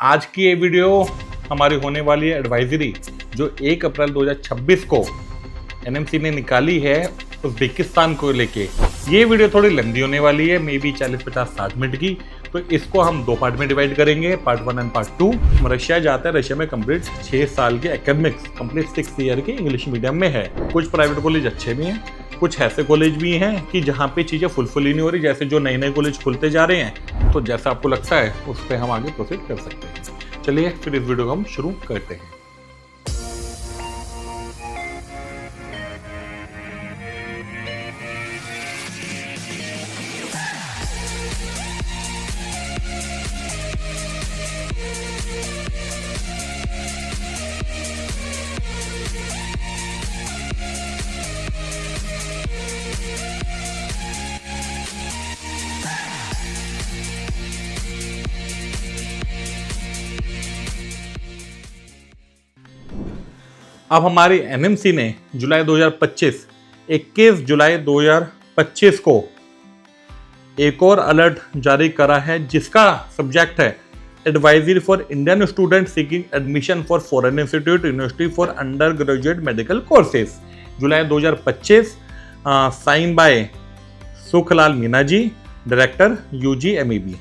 आज की ये वीडियो हमारी होने वाली है एडवाइजरी जो 1 अप्रैल 2026 को एनएमसी ने निकाली है उज़्बेकिस्तान को लेके। ये वीडियो थोड़ी लंबी होने वाली है, मे बी 40-50-60 मिनट की, तो इसको हम 2 पार्ट में डिवाइड करेंगे, पार्ट 1 एंड पार्ट 2। रशिया जाता है, रशिया में कंप्लीट 6 साल के एकेडमिक्स कंप्लीट 6 ईयर के इंग्लिश मीडियम में है। कुछ प्राइवेट कॉलेज अच्छे भी हैं, कुछ ऐसे कॉलेज भी हैं कि जहाँ पे चीज़ें फुलफिल ही नहीं हो रही, जैसे जो नए नए कॉलेज खुलते जा रहे हैं। तो जैसा आपको लगता है उस पर हम आगे प्रोसीड कर सकते हैं। चलिए फिर इस वीडियो को हम शुरू करते हैं। अब हमारी एनएमसी ने जुलाई 2025 21 जुलाई 2025 को एक और अलर्ट जारी करा है, जिसका सब्जेक्ट है advisory for Indian student seeking admission for foreign institute university for under graduate medical courses. July 2025, sign by Sukhlal Meena ji, director UGMEB।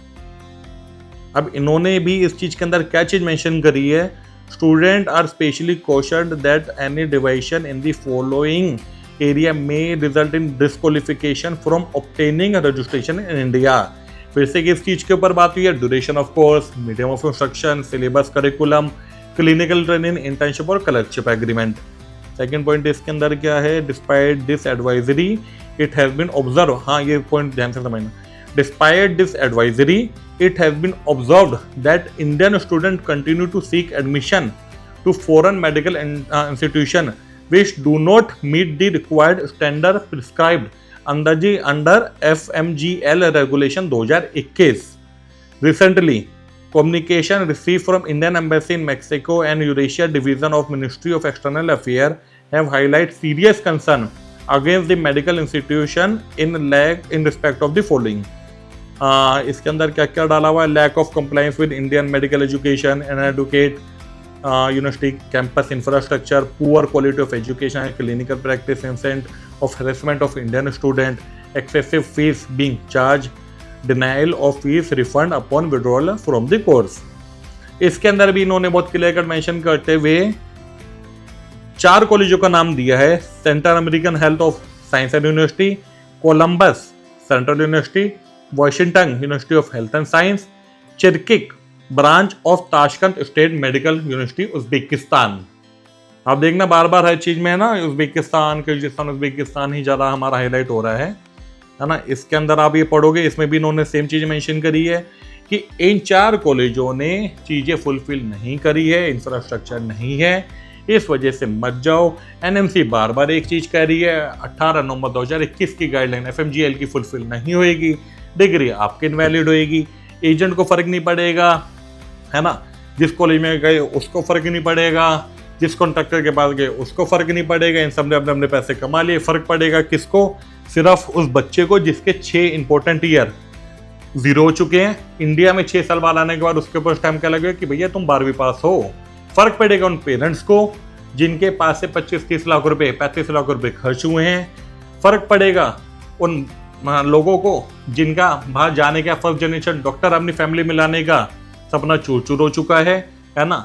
अब इन्होंने भी इस चीज के अंदर क्या चीज मेंशन करी है, Students are specially cautioned that any deviation in the following area may result in disqualification from obtaining a registration in India। फिर से किस चीज के ऊपर बात हुई है, duration of course, medium of instruction, syllabus, curriculum, clinical training, internship और कलरशिप एग्रीमेंट। सेकंड पॉइंट इसके अंदर क्या है, despite this advisory it has been observe, हाँ ये पॉइंट ध्यान से समझना, despite this advisory it has been observed that Indian students continue to seek admission to foreign medical institution which do not meet the required standard prescribed under FMGL regulation 2021. Recently, communication received from Indian Embassy in Mexico and Eurasia Division of Ministry of External Affairs have highlighted serious concern against the medical institution in respect of the following. इसके अंदर क्या क्या डाला हुआ है, lack of compliance with Indian medical education and adequate university campus infrastructure, poor quality of education and clinical practice, incident of harassment of Indian student, excessive fees being charge, denial of fees refund upon withdrawal from the course. इसके अंदर भी इन्होंने बहुत clear cut mention करते हुए 4 कॉलेजों का नाम दिया है, central American health of science and university, Columbus central university, Washington university of health and science, Chirchiq branch of Tashkent state medical university Uzbekistan. आप देखना बार बार हर चीज में है ना, उज़्बेकिस्तान किर्गिस्तान उज़्बेकिस्तान ही ज्यादा हमारा हाईलाइट हो रहा है ना। इसके अंदर आप ये पढ़ोगे, इसमें भी इन्होंने सेम चीज मेंशन करी है कि इन 4 कॉलेजों ने चीजें फुलफिल नहीं करी है, इंफ्रास्ट्रक्चर नहीं है, इस वजह से मत जाओ। एनएमसी बार बार एक चीज कह रही है, 18 नवंबर 2021 की गाइडलाइन FMGL की फुलफिल नहीं होएगी, डिग्री आपकी इनवैलिड होएगी, एजेंट को फर्क नहीं पड़ेगा, है ना, जिस कॉलेज में गए उसको फर्क नहीं पड़ेगा, जिस कॉन्ट्रैक्टर के पास गए उसको फर्क नहीं पड़ेगा, इन सब ने अपने अपने पैसे कमा लिए। फर्क पड़ेगा किसको, सिर्फ उस बच्चे को जिसके 6 इंपॉर्टेंट ईयर 0 हो चुके हैं। इंडिया में 6 साल बाद आने के बाद उसके ऊपर टाइम क्या लगेगा कि भैया तुम 12वीं पास हो। फर्क पड़ेगा उन पेरेंट्स को जिनके पास से 25-30 लाख रुपए 35 लाख रुपए खर्च हुए हैं। फर्क पड़ेगा उन लोगों को जिनका बाहर जाने का फर्स्ट जनरेशन डॉक्टर अपनी फैमिली में लाने का सपना चूर चूर हो चुका है ना।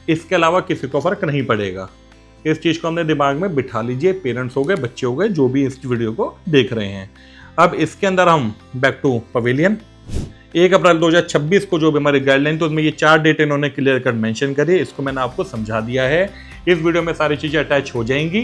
इसके अलावा किसी को फर्क नहीं पड़ेगा। इस चीज को हमने दिमाग में बिठा लीजिए, पेरेंट्स हो गए, बच्चे हो गए, जो भी इस वीडियो को देख रहे हैं। अब इसके अंदर हम बैक टू पवेलियन, 1 अप्रैल 2026 को जो भी हमारी गाइडलाइन, तो उसमें ये 4 डेट इन्होंने क्लियर कट मेंशन करी है। इसको मैंने आपको समझा दिया है, इस वीडियो में सारी चीजें अटैच हो जाएंगी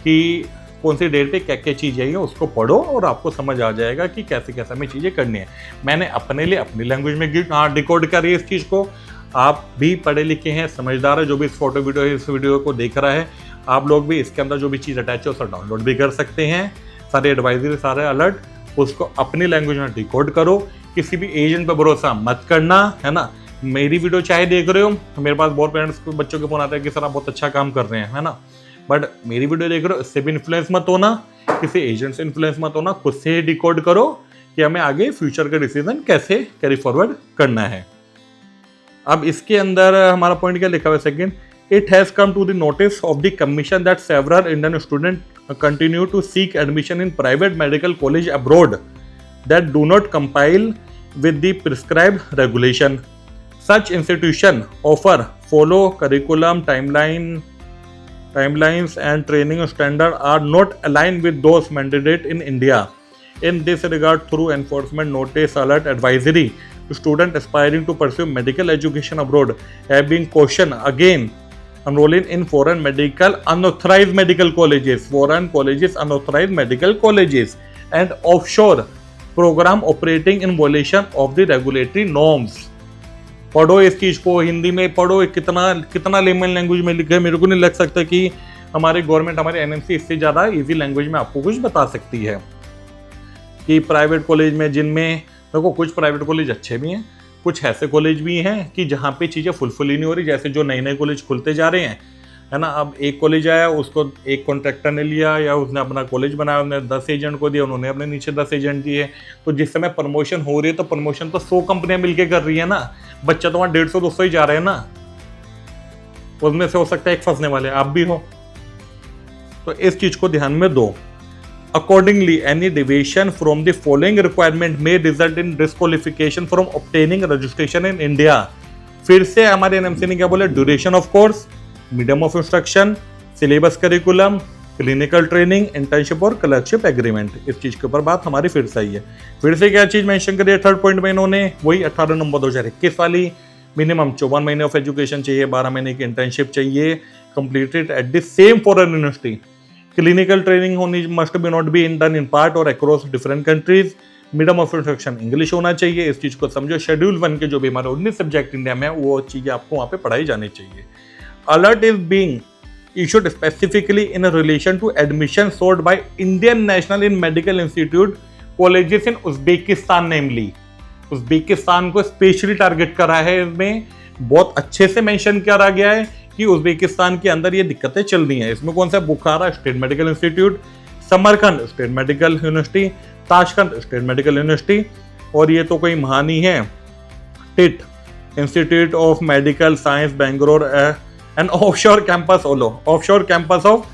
कि कौन सी डेट पे क्या क्या चीज़ है, उसको पढ़ो और आपको समझ आ जाएगा कि कैसे कैसे हमें चीज़ें करनी है। मैंने अपने लिए अपनी लैंग्वेज में डिकोड करी इस चीज़ को। आप भी पढ़े लिखे हैं, समझदार है, जो भी इस वीडियो को देख रहा है, आप लोग भी इसके अंदर जो भी चीज़ अटैच है उसको डाउनलोड भी कर सकते हैं। सारे एडवाइजरी, सारे अलर्ट उसको अपनी लैंग्वेज में डिकोड करो। किसी भी एजेंट पर भरोसा मत करना, है ना। मेरी वीडियो चाहे देख रहे हो, मेरे पास बहुत पेरेंट्स बच्चों के फोन आते हैं कि सर आप बहुत अच्छा काम कर रहे हैं, है ना, बट मेरी वीडियो देख रहे हो, इससे भी इन्फ्लुएंस मत होना, किसी एजेंट से इन्फ्लुएंस मत होना, खुद से डिकोड करो कि हमें आगे फ्यूचर का डिसीजन कैसे कैरी फॉरवर्ड करना है। अब इसके अंदर हमारा पॉइंट क्या लिखा हुआ है second, it has come to the notice of the commission that several Indian student continue to seek admission in private medical college abroad that do not compile with the prescribed regulation. Such institution offer follow curriculum timelines and training standard are not aligned with those mandated in India. In this regard, through enforcement notice alert advisory to students aspiring to pursue medical education abroad have been cautioned again enrolling in foreign unauthorized medical colleges and offshore program operating in violation of the regulatory norms. पढ़ो इस चीज को, हिंदी में पढ़ो, कितना layman language में लिखा है, मेरे को नहीं लग सकता कि हमारी गवर्नमेंट, हमारे एनएमसी इससे ज़्यादा इजी लैंग्वेज में आपको कुछ बता सकती है। कि प्राइवेट कॉलेज में जिनमें देखो कुछ प्राइवेट कॉलेज अच्छे भी हैं, कुछ ऐसे कॉलेज भी हैं कि जहाँ पे चीज़ें फुलफिल ही नहीं हो रही, जैसे जो नए नए कॉलेज खुलते जा रहे हैं, है ना। अब एक कॉलेज आया, उसको एक कॉन्ट्रैक्टर ने लिया या उसने अपना कॉलेज बनाया, उन्होंने 10 एजेंट को दिया, उन्होंने अपने नीचे 10 एजेंट दिए। तो जिस समय प्रमोशन हो रही है तो प्रमोशन तो 100 कंपनियां मिलकर कर रही है ना, बच्चा तो वहाँ 150-200 ही जा रहे हैं ना, उसमें से हो सकता है एक फंसने वाले आप भी हो। तो इस चीज को ध्यान में दो। Accordingly any deviation from the following requirement में result in disqualification from obtaining registration in India. फिर से हमारे एनएमसी ने क्या बोला, duration of course, medium of instruction, syllabus curriculum, clinical training, internship और क्लर्कशिप एग्रीमेंट। इस चीज के ऊपर बात हमारी फिर से आई है। फिर से क्या चीज मेंशन करी है थर्ड पॉइंट में इन्होंने, वही 18 नवंबर 2021 वाली, मिनिमम 54 महीने ऑफ एजुकेशन चाहिए, 12 महीने की इंटर्नशिप चाहिए, completed at the same foreign university, clinical training होनी must be not be done in part और across different countries, medium of instruction English होना चाहिए। इस चीज को समझो। शेड्यूल 1 के जो भी हमारे 19 सब्जेक्ट इंडिया में, वो चीजें आपको वहाँ पे पढ़ाई जानी चाहिए। Alert is being issued specifically in relation to admission sought by Indian National in Medical Institute colleges in Uzbekistan namely. Uzbekistan को स्पेशली टारगेट करा है, इसमें बहुत अच्छे से मेंशन करा गया है कि उज़्बेकिस्तान के अंदर ये दिक्कतें चल रही हैं। इसमें कौन सा, Bukhara state medical institute, Samarkand state medical university, Tashkent state medical university, और ये तो कोई महानी है, टिट institute of medical science Bangalore and offshore campus of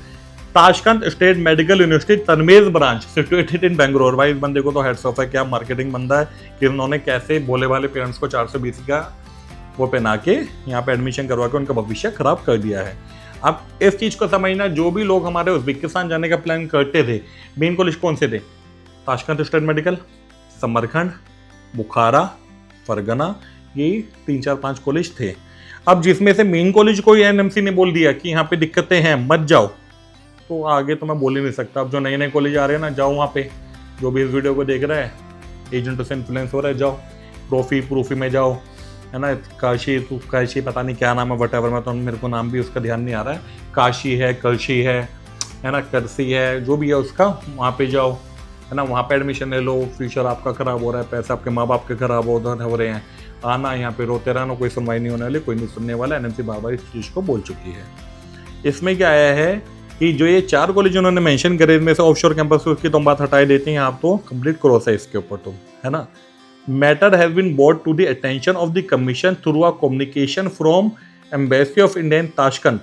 Tashkent state medical university तनमेज ब्रांच सिचुएटेड इन बेंगलोर। भाई इस बंदे को तो हेड्स ऑफ है, क्या मार्केटिंग बंदा है कि उन्होंने कैसे भोले वाले पेरेंट्स को 420 का वो पहना के यहाँ पे एडमिशन करवा के उनका भविष्य खराब कर दिया है। अब इस चीज को समझना, जो भी लोग हमारे उज़्बेकिस्तान जाने का प्लान करते थे, मेन कॉलेज कौन से थे, ताशकंद स्टेट मेडिकल, समरखंड, बुखारा, फरगना, ये 3-4-5 कॉलेज थे। अब जिसमें से मेन कॉलेज को एनएमसी ने बोल दिया कि यहाँ पे दिक्कतें हैं, मत जाओ, तो आगे तो मैं बोल ही नहीं सकता। अब जो नए नए कॉलेज आ रहे हैं ना, जाओ वहाँ पे, जो भी इस वीडियो को देख रहा है, एजेंटों से इन्फ्लुएंस हो रहा है, जाओ प्रूफी में जाओ, है ना। काशी पता नहीं क्या नाम है, वटएवर, में तो मेरे को नाम भी उसका ध्यान नहीं आ रहा है, काशी है, कलशी है ना, करसी है, जो भी है उसका, वहाँ पे जाओ, है ना। वहाँ पे एडमिशन ले लो, फ्यूचर आपका खराब हो रहा है, पैसे आपके माँ बाप के खराब हो रहे हैं, आना यहाँ पे रोते रहना, कोई सुनवाई नहीं होने वाली, कोई नहीं सुनने वाला। एनएमसी बार इस चीज़ को बोल चुकी है। इसमें क्या आया है कि जो ये 4 कॉलेज उन्होंने मेंशन करे, इनमें से ऑफशोर कैंपस की तो बात हटाई देते हैं, आप तो कंप्लीट क्रॉस है इसके ऊपर, तो है ना। Matter has been bought to the attention of the commission through a communication from embassy of India in Tashkent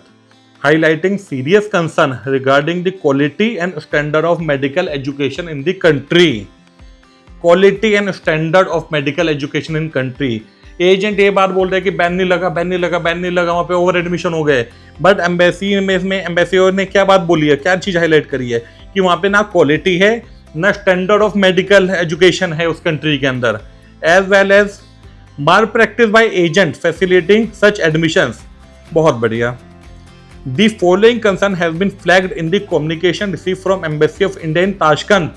highlighting serious concern regarding the quality and standard of medical education in the country. Quality and standard of medical education in country. Agent ये बात बोल रहे हैं कि ban नहीं लगा, वहाँ पे ओवर एडमिशन हो गए, बट एम्बेसी में, इसमें एम्बेसी ने क्या बात बोली है, क्या चीज़ हाईलाइट करी है कि वहाँ पे ना क्वालिटी है, ना स्टैंडर्ड ऑफ मेडिकल एजुकेशन है उस कंट्री के अंदर, एज वेल एज मार practice by agent facilitating such admissions. बहुत बढ़िया। The following concern has been flagged in the communication received from Embassy of India in Tashkent।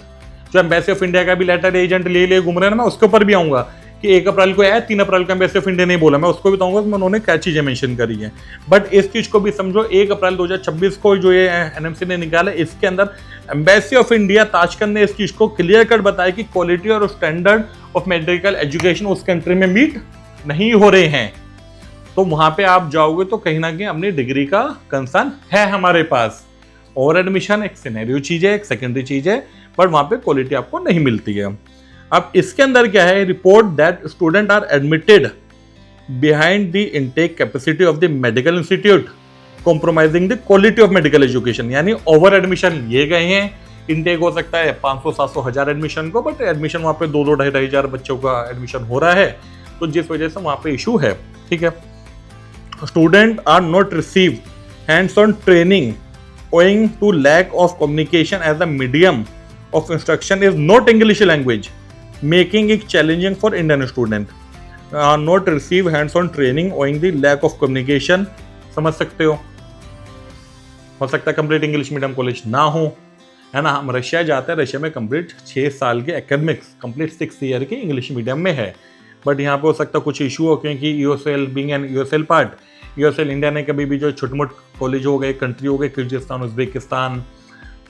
जो एम्बेसी ऑफ इंडिया का भी लेटर एजेंट ले घूम रहे हैं ना, मैं उसके ऊपर भी आऊंगा कि 1 अप्रैल को है, 3 अप्रैल को एम्बेसी ऑफ इंडिया नहीं बोला, मैं उसको भी बताऊंगा कि उन्होंने क्या चीजें मेंशन करी है। बट इस चीज को भी समझो, 1 अप्रैल 2026 को जो ये एनएमसी ने निकाला, इसके अंदर एम्बेसी ऑफ इंडिया ताशकंद ने इस चीज को क्लियर कट बताया कि क्वालिटी और स्टैंडर्ड ऑफ मेडिकल एजुकेशन उस कंट्री में मीट नहीं हो रहे हैं। तो वहां पे आप जाओगे तो कहीं ना कहीं अपनी डिग्री का कंसर्न है हमारे पास। ओवर एडमिशन एक सिनेरियो चीज है, एक सेकेंडरी चीज है, बट वहां पे क्वालिटी आपको नहीं मिलती है। अब इसके अंदर क्या है, report that student are admitted behind the intake capacity of the medical institute, compromising the quality of medical education. यानी ओवर एडमिशन लिए गए हैं, इनटेक हो सकता है 500, 700, 1000 एडमिशन को, बट एडमिशन वहाँ पे 2-2, 2,500 बच्चों का एडमिशन हो रहा है, तो जिस वजह से वहाँ पे इशू है। ठीक है, student are not receive hands on training owing to lack of communication as the medium of instruction is not English language, making it challenging for Indian student. Not receive hands-on training owing the lack of communication. समझ सकते हो सकता है complete English medium college ना हो, है ना। हम रशिया जाते हैं, रशिया में कंप्लीट 6 साल के एकेडमिक्स कंप्लीट 6 ईयर के इंग्लिश मीडियम में है, बट यहाँ पे हो सकता है कुछ इशू हो, क्योंकि USL being an USL part, USL India ने कभी भी जो छोटे मोटे कॉलेज हो गए, कंट्री हो गए, किर्गिस्तान, उज्बेकिस्तान,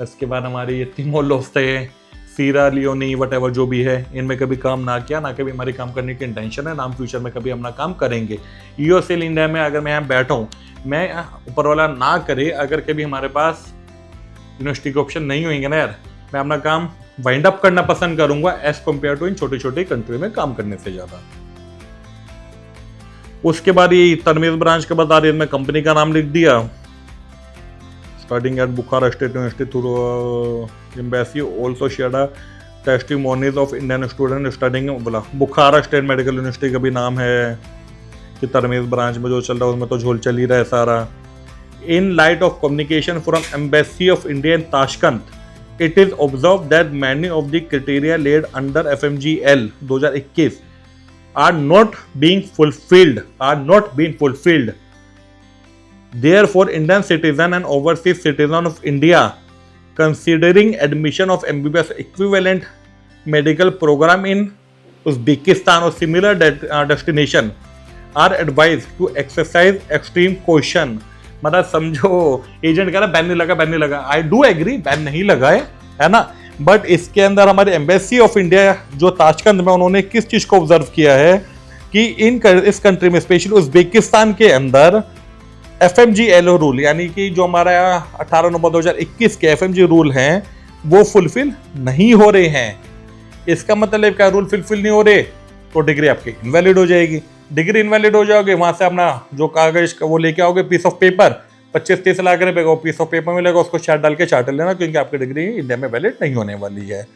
इसके बाद हमारे ये तिमोर-लेस्ते, सीरा लियोनी, वटएवर जो भी है, इनमें कभी काम ना किया, ना कभी हमारे काम करने की इंटेंशन है, ना हम फ्यूचर में कभी अपना काम करेंगे। यूएसएल इंडिया में अगर मैं यहाँ बैठा हूँ, मैं ऊपर वाला ना करे, अगर कभी हमारे पास यूनिवर्सिटी के ऑप्शन नहीं होंगे ना यार, मैं अपना काम वाइंड अप करना पसंद करूंगा एज कम्पेयर टू इन छोटे छोटे कंट्री में काम करने से ज्यादा। उसके बाद ये तरमीज ब्रांच के बता रही है, मैं कंपनी का नाम लिख दिया, starting at Bukhara state university through embassy also share testimonies of Indian student starting, बोला बुखारा स्टेट मेडिकल यूनिवर्सिटी का भी नाम है कि तरमीज ब्रांच में जो चल रहा है उसमें तो झोल चल ही रहा है सारा। In light of communication from embassy of India in Tashkent, it is observed that many of the criteria laid under FMGL 2021 are not being fulfilled. Therefore, Indian citizen and overseas citizen of India considering admission of MBBS equivalent medical program in Uzbekistan or similar destination are advised to exercise extreme caution. मतलब समझो agent कह रहा ban नहीं लगा, I do agree, ban नहीं लगा है ना, बट इसके अंदर हमारे एम्बेसी ऑफ इंडिया जो ताशकंद में, उन्होंने किस चीज को ऑब्जर्व किया है कि इस कंट्री में स्पेशली उज्बेकिस्तान के अंदर FMGL रूल, यानी कि जो हमारा 18 नवंबर 2021 के FMG रूल हैं वो फुलफिल नहीं हो रहे हैं। इसका मतलब क्या, रूल फुलफिल नहीं हो रहे तो डिग्री आपकी इनवैलिड हो जाएगी। डिग्री इनवैलिड हो जाओगे, वहां से अपना जो कागज वो लेके आओगे, पीस ऑफ पेपर 25-30 लाख रुपए का पीस ऑफ पेपर मिलेगा, उसको चार्ट डाल के चार्ट लेना, क्योंकि आपकी डिग्री इंडिया में वैलिड नहीं होने वाली है।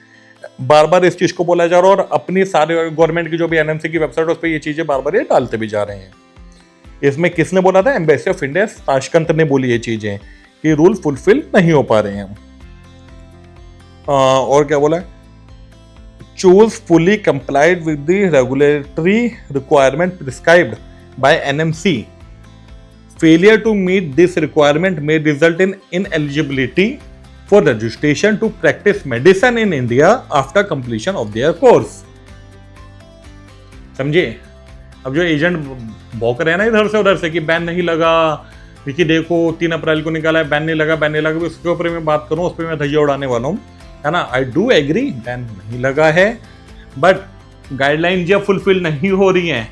बार बार इस चीज को बोला जा रहा है, और अपनी सारे गवर्नमेंट की जो भी NMC की वेबसाइट उस पर ये चीजें बार बार ये डालते भी जा रहे हैं। इसमें किसने बोला था, एम्बेसी ऑफ इंडिया ताशकंद ने बोली ये चीजें कि रूल फुलफिल नहीं हो पा रहे हैं। और क्या बोला, choose fully complied with the regulatory requirement prescribed by NMC. Failure to meet this requirement may result in ineligibility for registration to practice medicine in India after completion of their course. समझे? अब जो agent भौंक रहे हैं ना इधर से उधर से कि बैन नहीं लगा, कि देखो 3 अप्रैल को निकाला है, बैन नहीं लगा, उसके ऊपर मैं बात करूं, उस पर मैं धज्जियां उड़ाने वाला हूं, है ना। आई डू एग्री, बैन नहीं लगा है, बट गाइडलाइन जब फुलफिल नहीं हो रही हैं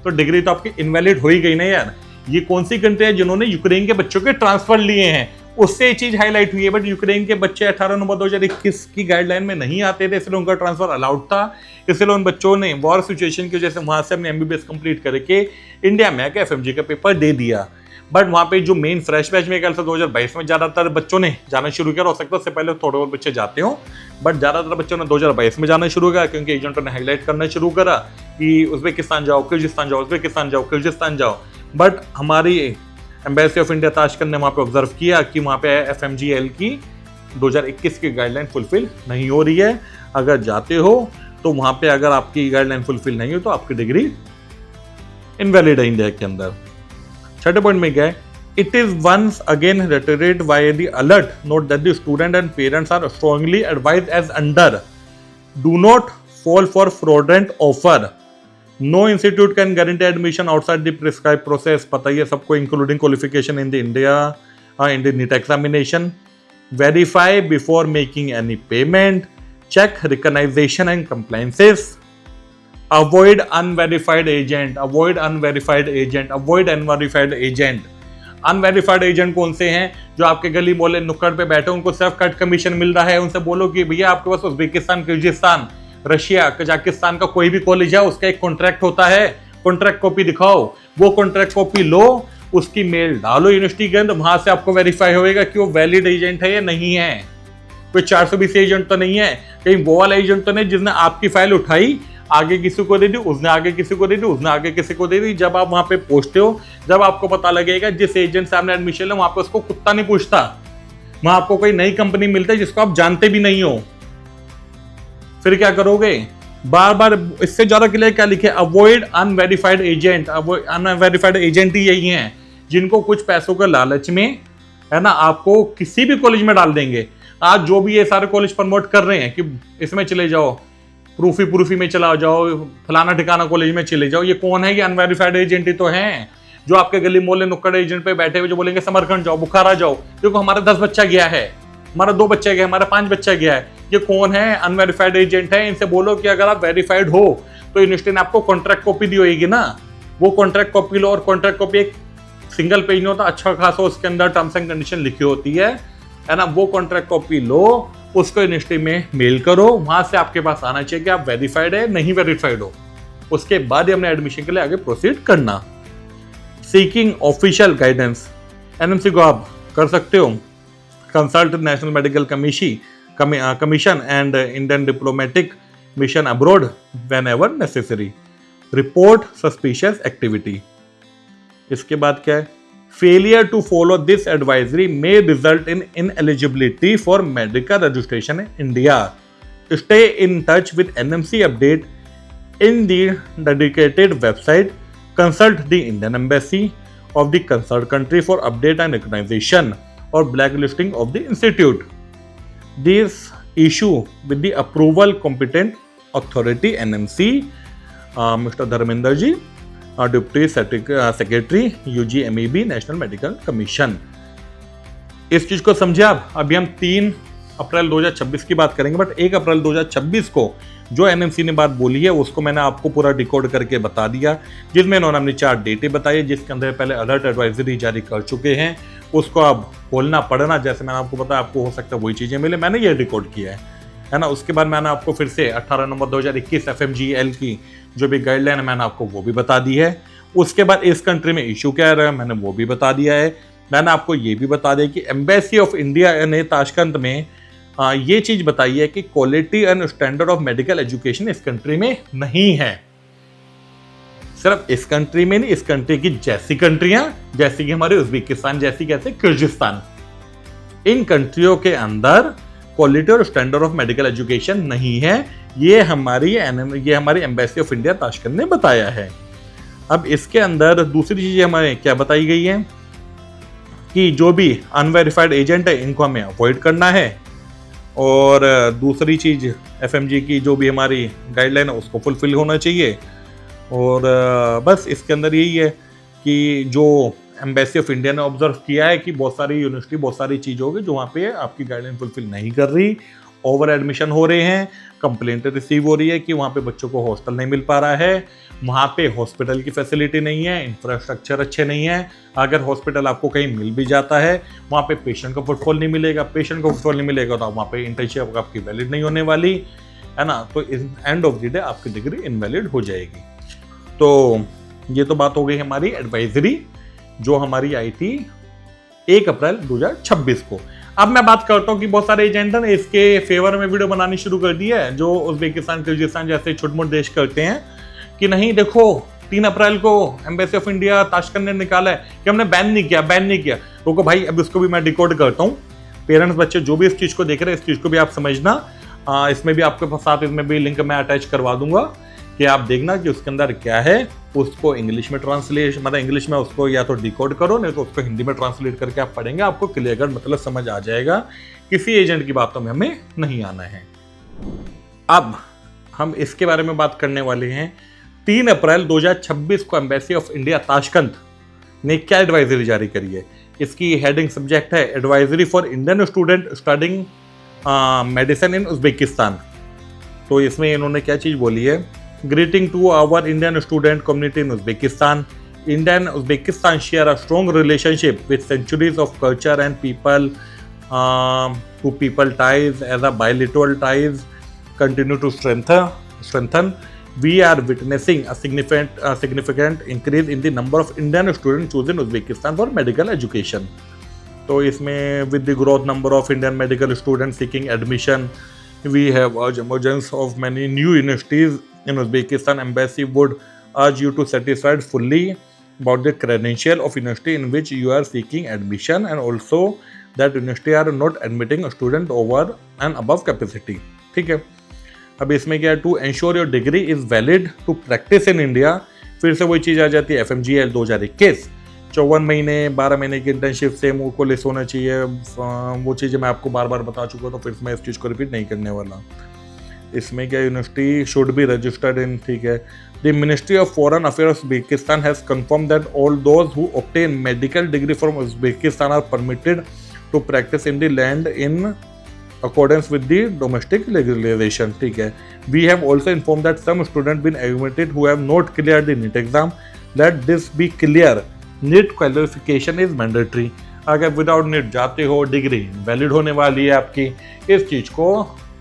तो डिग्री तो आपकी इनवैलिड हो ही गई ना यार। ये कौन सी कंट्री है जिन्होंने यूक्रेन के बच्चों के ट्रांसफर लिए हैं, उससे ये चीज हाईलाइट हुई है, बट यूक्रेन के बच्चे 18 नवंबर 2021 की गाइडलाइन में नहीं आते थे, इसलिए उनका ट्रांसफर अलाउड था। इसलिए उन बच्चों ने वॉर सिचुएशन की वजह से वहां से अपने MBBS कंप्लीट करके इंडिया में आके FMG का पेपर दे दिया। बट वहाँ पे जो मेन फ्रेश बैच में कल से 2022 में ज़्यादातर बच्चों ने जाना शुरू किया, हो सकता है उससे पहले थोड़े बहुत बच्चे जाते हो, बट ज़्यादातर बच्चों ने 2022 में जाना शुरू किया, क्योंकि एजेंटों ने हाईलाइट करना शुरू करा कि उज्बेकिस्तान जाओ, किर्गिस्तान जाओ। बट हमारी एम्बेसी ऑफ इंडिया ताशकंद ने वहाँ पे ऑब्जर्व किया कि वहाँ पे FMGL की 2021 की गाइडलाइन फुलफिल नहीं हो रही है। अगर जाते हो तो वहाँ पे अगर आपकी गाइडलाइन फुलफिल नहीं हो तो आपकी डिग्री इनवैलिड है इंडिया के अंदर। छठे पॉइंट में क्या है, it is once again reiterated by the alert note that the student and parents are strongly advised as under, do not fall for fraudulent offer, no institute can guarantee admission outside the prescribed process, पता ही है सबको, including qualification in the NEET examination, verify before making any payment, check recognition and compliances, avoid unverified agent. Unverified agent कौन से हैं, जो आपके गली मोहल्ले नुक्कड़ पे बैठे, उनको सिर्फ कट कमीशन मिल रहा है। उनसे बोलो कि भैया आपके पास उज्बेकिस्तान, किर्गिस्तान, रशिया, कजाकिस्तान का कोई भी कॉलेज है, उसका एक कॉन्ट्रैक्ट होता है, कॉन्ट्रैक्ट कॉपी दिखाओ, वो कॉन्ट्रैक्ट कॉपी लो, उसकी मेल डालो यूनिवर्सिटी के अंदर, वहां से आपको वेरीफाई होएगा कि वो वैलिड एजेंट है या नहीं है। कोई 420 एजेंट तो नहीं है, कहीं वो वाला एजेंट तो नहीं जिसने आपकी फाइल उठाई, आगे किसी को दे दी, उसने आगे किसी को दे दी, उसने आगे किसी को दे दी। जब आप वहां पे पहुंचते हो, जब आपको पता लगेगा जिस एजेंट से आपने एडमिशन लिया, वहां पे उसको कुत्ता नहीं पूछता, वहां आपको कोई नई कंपनी मिलती है जिसको आप जानते भी नहीं हो, फिर क्या करोगे? बार बार इससे ज्यादा क्लियर क्या लिखे? Avoid unverified agent. Unverified agent ही यही हैं जिनको कुछ पैसों के लालच में, है ना, आपको किसी भी कॉलेज में डाल देंगे। आज जो भी ये सारे कॉलेज प्रमोट कर रहे हैं कि इसमें चले जाओ, प्रूफी में चला जाओ, फलाना ठिकाना कॉलेज में चले जाओ, ये कौन है? ये अनवेरिफाइड एजेंट ही तो हैं, जो आपके गली मोहल्ले नुक्कड़ एजेंट पे बैठे हुए जो बोलेंगे समरखंड जाओ, बुखारा जाओ, देखो हमारा 10 बच्चा गया है, हमारा 2 बच्चा गया, हमारा 5 बच्चा गया है। ये कौन है? अनवेरिफाइड एजेंट है। इनसे बोलो कि अगर आप वेरीफाइड हो तो यूनिवर्सिटी ने आपको कॉन्ट्रैक्ट कॉपी दी होगी ना, वो कॉन्ट्रैक्ट कॉपी लो। और कॉन्ट्रैक्ट कॉपी एक सिंगल पेज नहीं होता, अच्छा खासा उसके अंदर टर्म्स एंड कंडीशन लिखी होती है ना। वो कॉन्ट्रैक्ट कॉपी लो, उसको यूनिवर्सिटी में मेल करो, वहां से आपके पास आना चाहिए कि आप वेरीफाइड है नहीं वेरीफाइड हो। उसके बाद ही हमने एडमिशन के लिए आगे प्रोसीड करना। सीकिंग ऑफिशियल गाइडेंस, एनएमसी को आप कर सकते हो। Consult national medical commission and Indian diplomatic mission abroad whenever necessary. Report suspicious activity. इसके बाद क्या है? Failure to follow this advisory may result in ineligibility for medical registration in India. Stay in touch with NMC update in the dedicated website. Consult the Indian Embassy of the concerned country for update and recognition or blacklisting of the institute. This issue with the approval competent authority NMC, Mr. Dharmender ji, Deputy Secretary UGMEB National Medical Commission. इस चीज को समझे आप? अभी हम 3 अप्रैल 2026 की बात करेंगे, बट 1 अप्रैल 2026 को जो एनएमसी ने बात बोली है उसको मैंने आपको पूरा डिकोड करके बता दिया, जिसमें इन्होंने अपनी 4 डेटें बताई, जिसके अंदर पहले अलर्ट एडवाइजरी जारी कर चुके हैं। उसको आप खोलना पढ़ना, जैसे मैंने आपको बताया, आपको हो सकता है वही चीज़ें मिले, मैंने ये डिकोड किया है ना। उसके बाद मैंने आपको फिर से 18 नवंबर 2021 FMGL की जो भी गाइडलाइन है मैंने आपको वो भी बता दी है। उसके बाद इस कंट्री में इशू क्या रहा है मैंने वो भी बता दिया है। मैंने आपको ये भी बता दिया कि एम्बेसी ऑफ इंडिया ने ताशकंद में ये चीज बताई है कि quality and standard of medical education इस कंट्री में नहीं है। सिर्फ इस कंट्री में नहीं, इस कंट्री की जैसी कंट्रियां, जैसे कि हमारे उज्बेकिस्तान जैसी, कैसे किर्गिस्तान, इन कंट्रियों के अंदर क्वालिटी और स्टैंडर्ड ऑफ मेडिकल एजुकेशन नहीं है। ये हमारी एम्बेसी ऑफ इंडिया ताशकंद ने बताया है। अब इसके अंदर दूसरी चीज हमें क्या बताई गई है कि जो भी अनवेरिफाइड एजेंट है इनको हमें अवॉइड करना है, और दूसरी चीज एफएमजी की जो भी हमारी गाइडलाइन है उसको फुलफिल होना चाहिए। और बस इसके अंदर यही है कि जो एम्बेसी ऑफ इंडिया ने ऑब्जर्व किया है कि बहुत सारी यूनिवर्सिटी, बहुत सारी चीज़ होगी जो वहाँ पे आपकी गाइडलाइन फुलफिल नहीं कर रही, ओवर एडमिशन हो रहे हैं, कंप्लेंट रिसीव हो रही है कि वहाँ पे बच्चों को हॉस्टल नहीं मिल पा रहा है, वहाँ पे हॉस्पिटल की फैसिलिटी नहीं है, इंफ्रास्ट्रक्चर अच्छे नहीं है, अगर हॉस्पिटल आपको कहीं मिल भी जाता है वहाँ पे पेशेंट का फुटफॉल नहीं मिलेगा, पेशेंट को फुटफॉल नहीं मिलेगा तो वहाँ पे इंटर्नशिप आपकी वैलिड नहीं होने वाली है ना, तो एंड ऑफ द डे आपकी डिग्री इनवैलिड हो जाएगी। तो ये तो बात हो गई हमारी एडवाइजरी जो हमारी आई थी 1 अप्रैल 2026 को। अब मैं बात करता हूँ कि बहुत सारे एजेंट ने इसके फेवर में वीडियो बनानी शुरू कर दी है, जो उज्बेकिस्तान, किर्गिस्तान जैसे छोटे-मोटे देश करते हैं कि नहीं देखो 3 अप्रैल को एम्बेसी ऑफ इंडिया ताशकंद ने निकाला है कि हमने बैन नहीं किया। रुको भाई, अब इसको भी मैं डिकोड करता हूँ। पेरेंट्स, बच्चे जो भी इस चीज़ को देख रहे हैं इस चीज़ को भी आप समझना। इसमें भी आपके साथ इसमें भी लिंक मैं अटैच करवा दूंगा कि आप देखना कि उसके अंदर क्या है, उसको इंग्लिश में ट्रांसलेट, मतलब इंग्लिश में उसको या तो डिकोड करो, नहीं तो उसको हिंदी में ट्रांसलेट करके आप पढ़ेंगे, आपको क्लियर मतलब समझ आ जाएगा। किसी एजेंट की बातों में हमें नहीं आना है। अब हम इसके बारे में बात करने वाले हैं 3 अप्रैल 2026 को एम्बेसी ऑफ इंडिया ताशकंद ने क्या एडवाइजरी जारी करी है। इसकी हेडिंग सब्जेक्ट है advisory for Indian student studying medicine in Uzbekistan. तो इसमें इन्होंने क्या चीज़ बोली है, greeting to our Indian student community in Uzbekistan. India and Uzbekistan share a strong relationship with centuries of culture and people to people ties as a bilateral ties continue to strengthen. we are witnessing a significant increase in the number of Indian students choosing Uzbekistan for medical education. तो इसमें with the growth number of Indian medical students seeking admission, we have urged emergence of many new universities in Uzbekistan. Embassy would urge you to satisfied fully about the credential of university in which you are seeking admission, and also that university are not admitting a student over and above capacity. ठीक है, अब इसमें क्या है, to ensure your degree is valid to practice in India, फिर से वही चीज़ आ जाती है FMGL 2021, 54 महीने 12 महीने की इंटर्नशिप से मुझको लिस्ट होना चाहिए। वो चीज़ें मैं आपको बार बार बता चुका, तो फिर मैं इस चीज़ को रिपीट नहीं करने वाला। इसमें क्या, university should be registered in, ठीक है। The ministry of foreign affairs Uzbekistan has confirm that all those who obtain medical degree from Uzbekistan are permitted to practice in the land in accordance with the domestic legislation, ठीक है। We have also informed that some students been admitted who have not cleared the NEET exam. Let this be clear. NEET qualification is mandatory. अगर without NEET जाते हो, degree valid होने वाली है आपकी। इस चीज़ को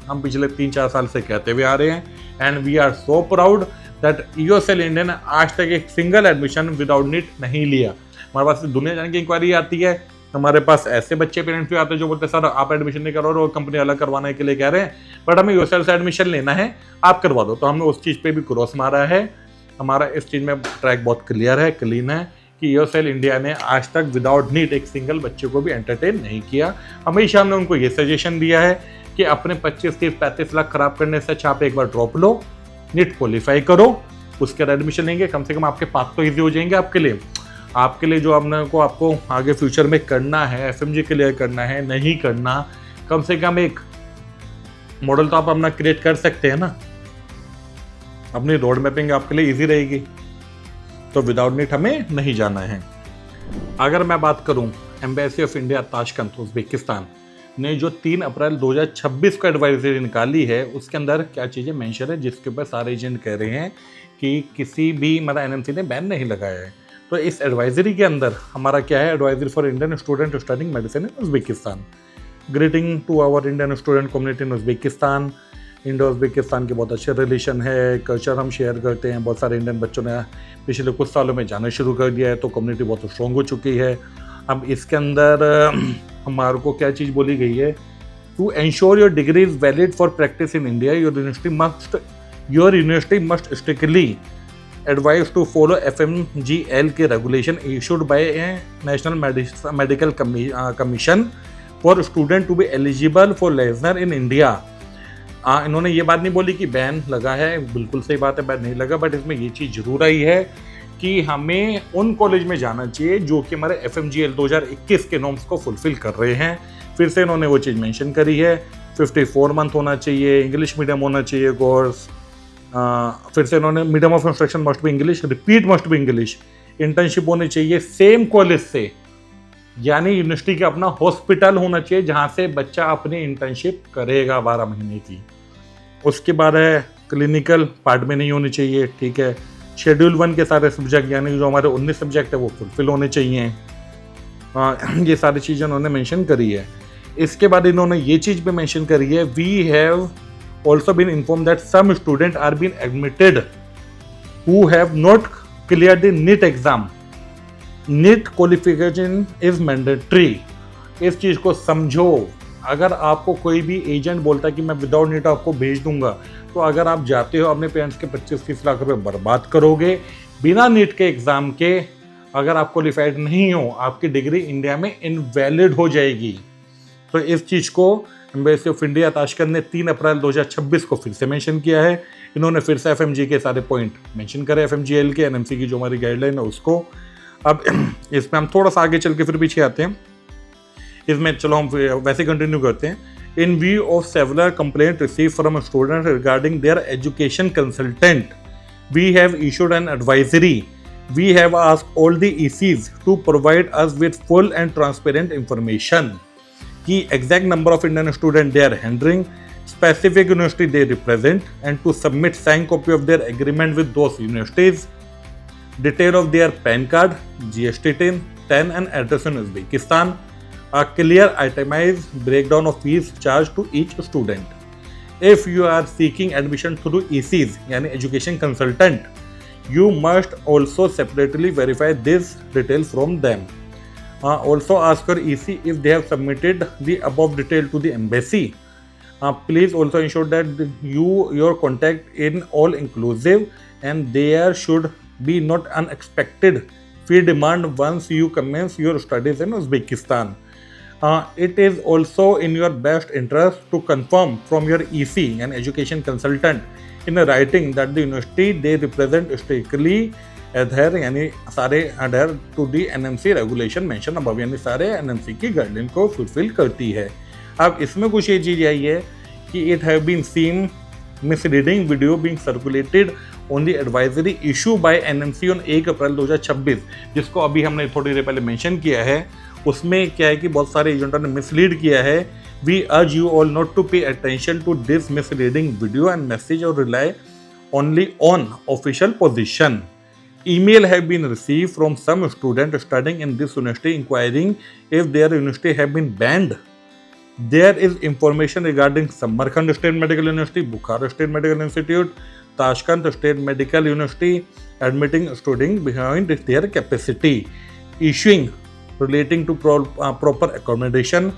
हम पिछले 3-4 साल से कहते हुए आ रहे हैं, and we are so proud that EOSL India ने आज तक एक सिंगल एडमिशन विदाउट NEET नहीं लिया। हमारे पास दुनिया जाने की इंक्वायरी आती है, हमारे पास ऐसे बच्चे पेरेंट्स भी आते हैं जो बोलते हैं सर आप एडमिशन नहीं करो, और कंपनी अलग करवाने के लिए कह रहे हैं, बट हमें EOSL से एडमिशन लेना है, आप करवा दो। तो हमने उस चीज़ पे भी क्रॉस मारा है। हमारा इस चीज़ में ट्रैक बहुत क्लियर है, क्लीन है कि EOSL इंडिया ने आज तक विदाउट NEET एक सिंगल बच्चे को भी एंटरटेन नहीं किया। हमेशा हमने उनको ये सजेशन दिया है कि अपने 25-30-35 लाख खराब करने से अच्छा आप एक बार ड्रॉप लो, NEET क्वालिफाई करो, उसके बाद एडमिशन लेंगे, कम से कम आपके पाथ तो ईजी हो जाएंगे आपके लिए जो आपको आगे फ्यूचर में करना है, FMG क्लियर करना है, नहीं करना, कम से कम एक मॉडल तो आप अपना क्रिएट कर सकते हैं ना। अपनी रोड मैपिंग आपके लिए इजी रहेगी। तो विदाउट NEET हमें नहीं जाना है। अगर मैं बात करूं, embassy of India Tashkent Uzbekistan ने जो 3 अप्रैल 2026 को एडवाइजरी निकाली है, उसके अंदर क्या चीज़ें मेंशन है जिसके ऊपर सारे एजेंट कह रहे हैं कि किसी भी NMC ने बैन नहीं लगाया है। तो इस एडवाइजरी के अंदर हमारा क्या है, advisory for Indian student studying medicine in Uzbekistan. Greeting to our Indian student community in Uzbekistan. India Uzbekistan के बहुत अच्छे रिलेशन है, कल्चर हम शेयर करते हैं। बहुत सारे इंडियन बच्चों ने पिछले कुछ सालों में जाना शुरू कर दिया है, तो कम्युनिटी बहुत स्ट्रॉन्ग हो चुकी है। अब इसके अंदर हमारे को क्या चीज़ बोली गई है, to ensure your degree is valid for practice in India, your university must strictly advised to follow FMGL के regulation issued by a National Medical Commission for student to be eligible for licensure in India। इन्होंने ये बात नहीं बोली कि ban लगा है, बिल्कुल सही बात है, बैन नहीं लगा, बट इसमें ये चीज़ जरूर आई है कि हमें उन कॉलेज में जाना चाहिए जो कि हमारे FMGL 2021 के नॉर्म्स को फुलफिल कर रहे हैं। फिर से इन्होंने वो चीज़ मेंशन करी है, 54 मंथ होना चाहिए, इंग्लिश मीडियम होना चाहिए कोर्स। फिर से इन्होंने medium of instruction must be English, repeat must be English, internship होनी चाहिए सेम कॉलेज से, यानी यूनिवर्सिटी का अपना हॉस्पिटल होना चाहिए जहां से बच्चा अपनी इंटर्नशिप करेगा 12 महीने की। उसके बाद है क्लिनिकल पार्ट में नहीं होनी चाहिए, ठीक है। शेड्यूल 1 के सारे सब्जेक्ट यानी जो हमारे 19 सब्जेक्ट है वो फुलफिल होने चाहिए। ये सारी चीज़ें उन्होंने मेंशन करी है। इसके बाद इन्होंने ये चीज़ भी मेंशन करी है, we have also been informed that some students are being admitted who have not cleared the NEET exam. NEET qualification is mandatory. इस चीज़ को समझो। अगर आपको कोई भी एजेंट बोलता है कि मैं विदाउट NEET आपको भेज दूंगा, तो अगर आप जाते हो अपने पेरेंट्स के 25-30 लाख रुपए बर्बाद करोगे बिना NEET के एग्ज़ाम के। अगर आप क्वालिफाइड नहीं हो, आपकी डिग्री इंडिया में इनवैलिड हो जाएगी। तो इस चीज़ को एम्बेसी ऑफ इंडिया ताशकंद ने 3 अप्रैल 2026 को फिर से मेंशन किया है। इन्होंने फिर से FMG के सारे पॉइंट मेंशन करे, FMGL के, NMC की जो हमारी गाइडलाइन है उसको। अब इसमें हम थोड़ा सा आगे चल के फिर पीछे आते हैं। इसमें चलो हम वैसे कंटिन्यू करते हैं। In view of several complaint receive from student regarding their education consultant, we have issued an advisory. We have asked all the ECs to provide us with full and transparent information कि exact number of Indian students they are handling, specific university they represent, and to submit signed copy of their agreement with those universities, detail of their PAN card, GST TIN and address in Uzbekistan, a clear itemized breakdown of fees charged to each student. If you are seeking admission through ECs यानी education consultant, you must also separately verify this detail from them. Also ask your EC if they have submitted the above detail to the embassy. Please also ensure that your contact in all inclusive and there should be not unexpected fee demand once you commence your studies in Uzbekistan. It is also in your best interest to confirm from your EC and education consultant in a writing that the university they represent strictly adhere यानी सारे adhere to the NMC regulation mention above यानी सारे NMC की guideline को fulfil करती है। अब इसमें कुछ ये चीज़ आई है कि it have been seen misleading video being circulated on the advisory issue by NMC on 1 अप्रैल 2026 जिसको अभी हमने थोड़ी देर पहले मेंशन किया है। उसमें क्या है कि बहुत सारे एजेंटों ने मिसलीड किया है। We urge you all not to pay attention to this misleading video and message और rely only on official position. Email have been received from some student studying in this university inquiring if their university have been banned. There is information regarding Samarkand State Medical University, Bukhara State Medical Institute, Tashkent State Medical University admitting students behind their capacity, issuing relating to proper accommodation,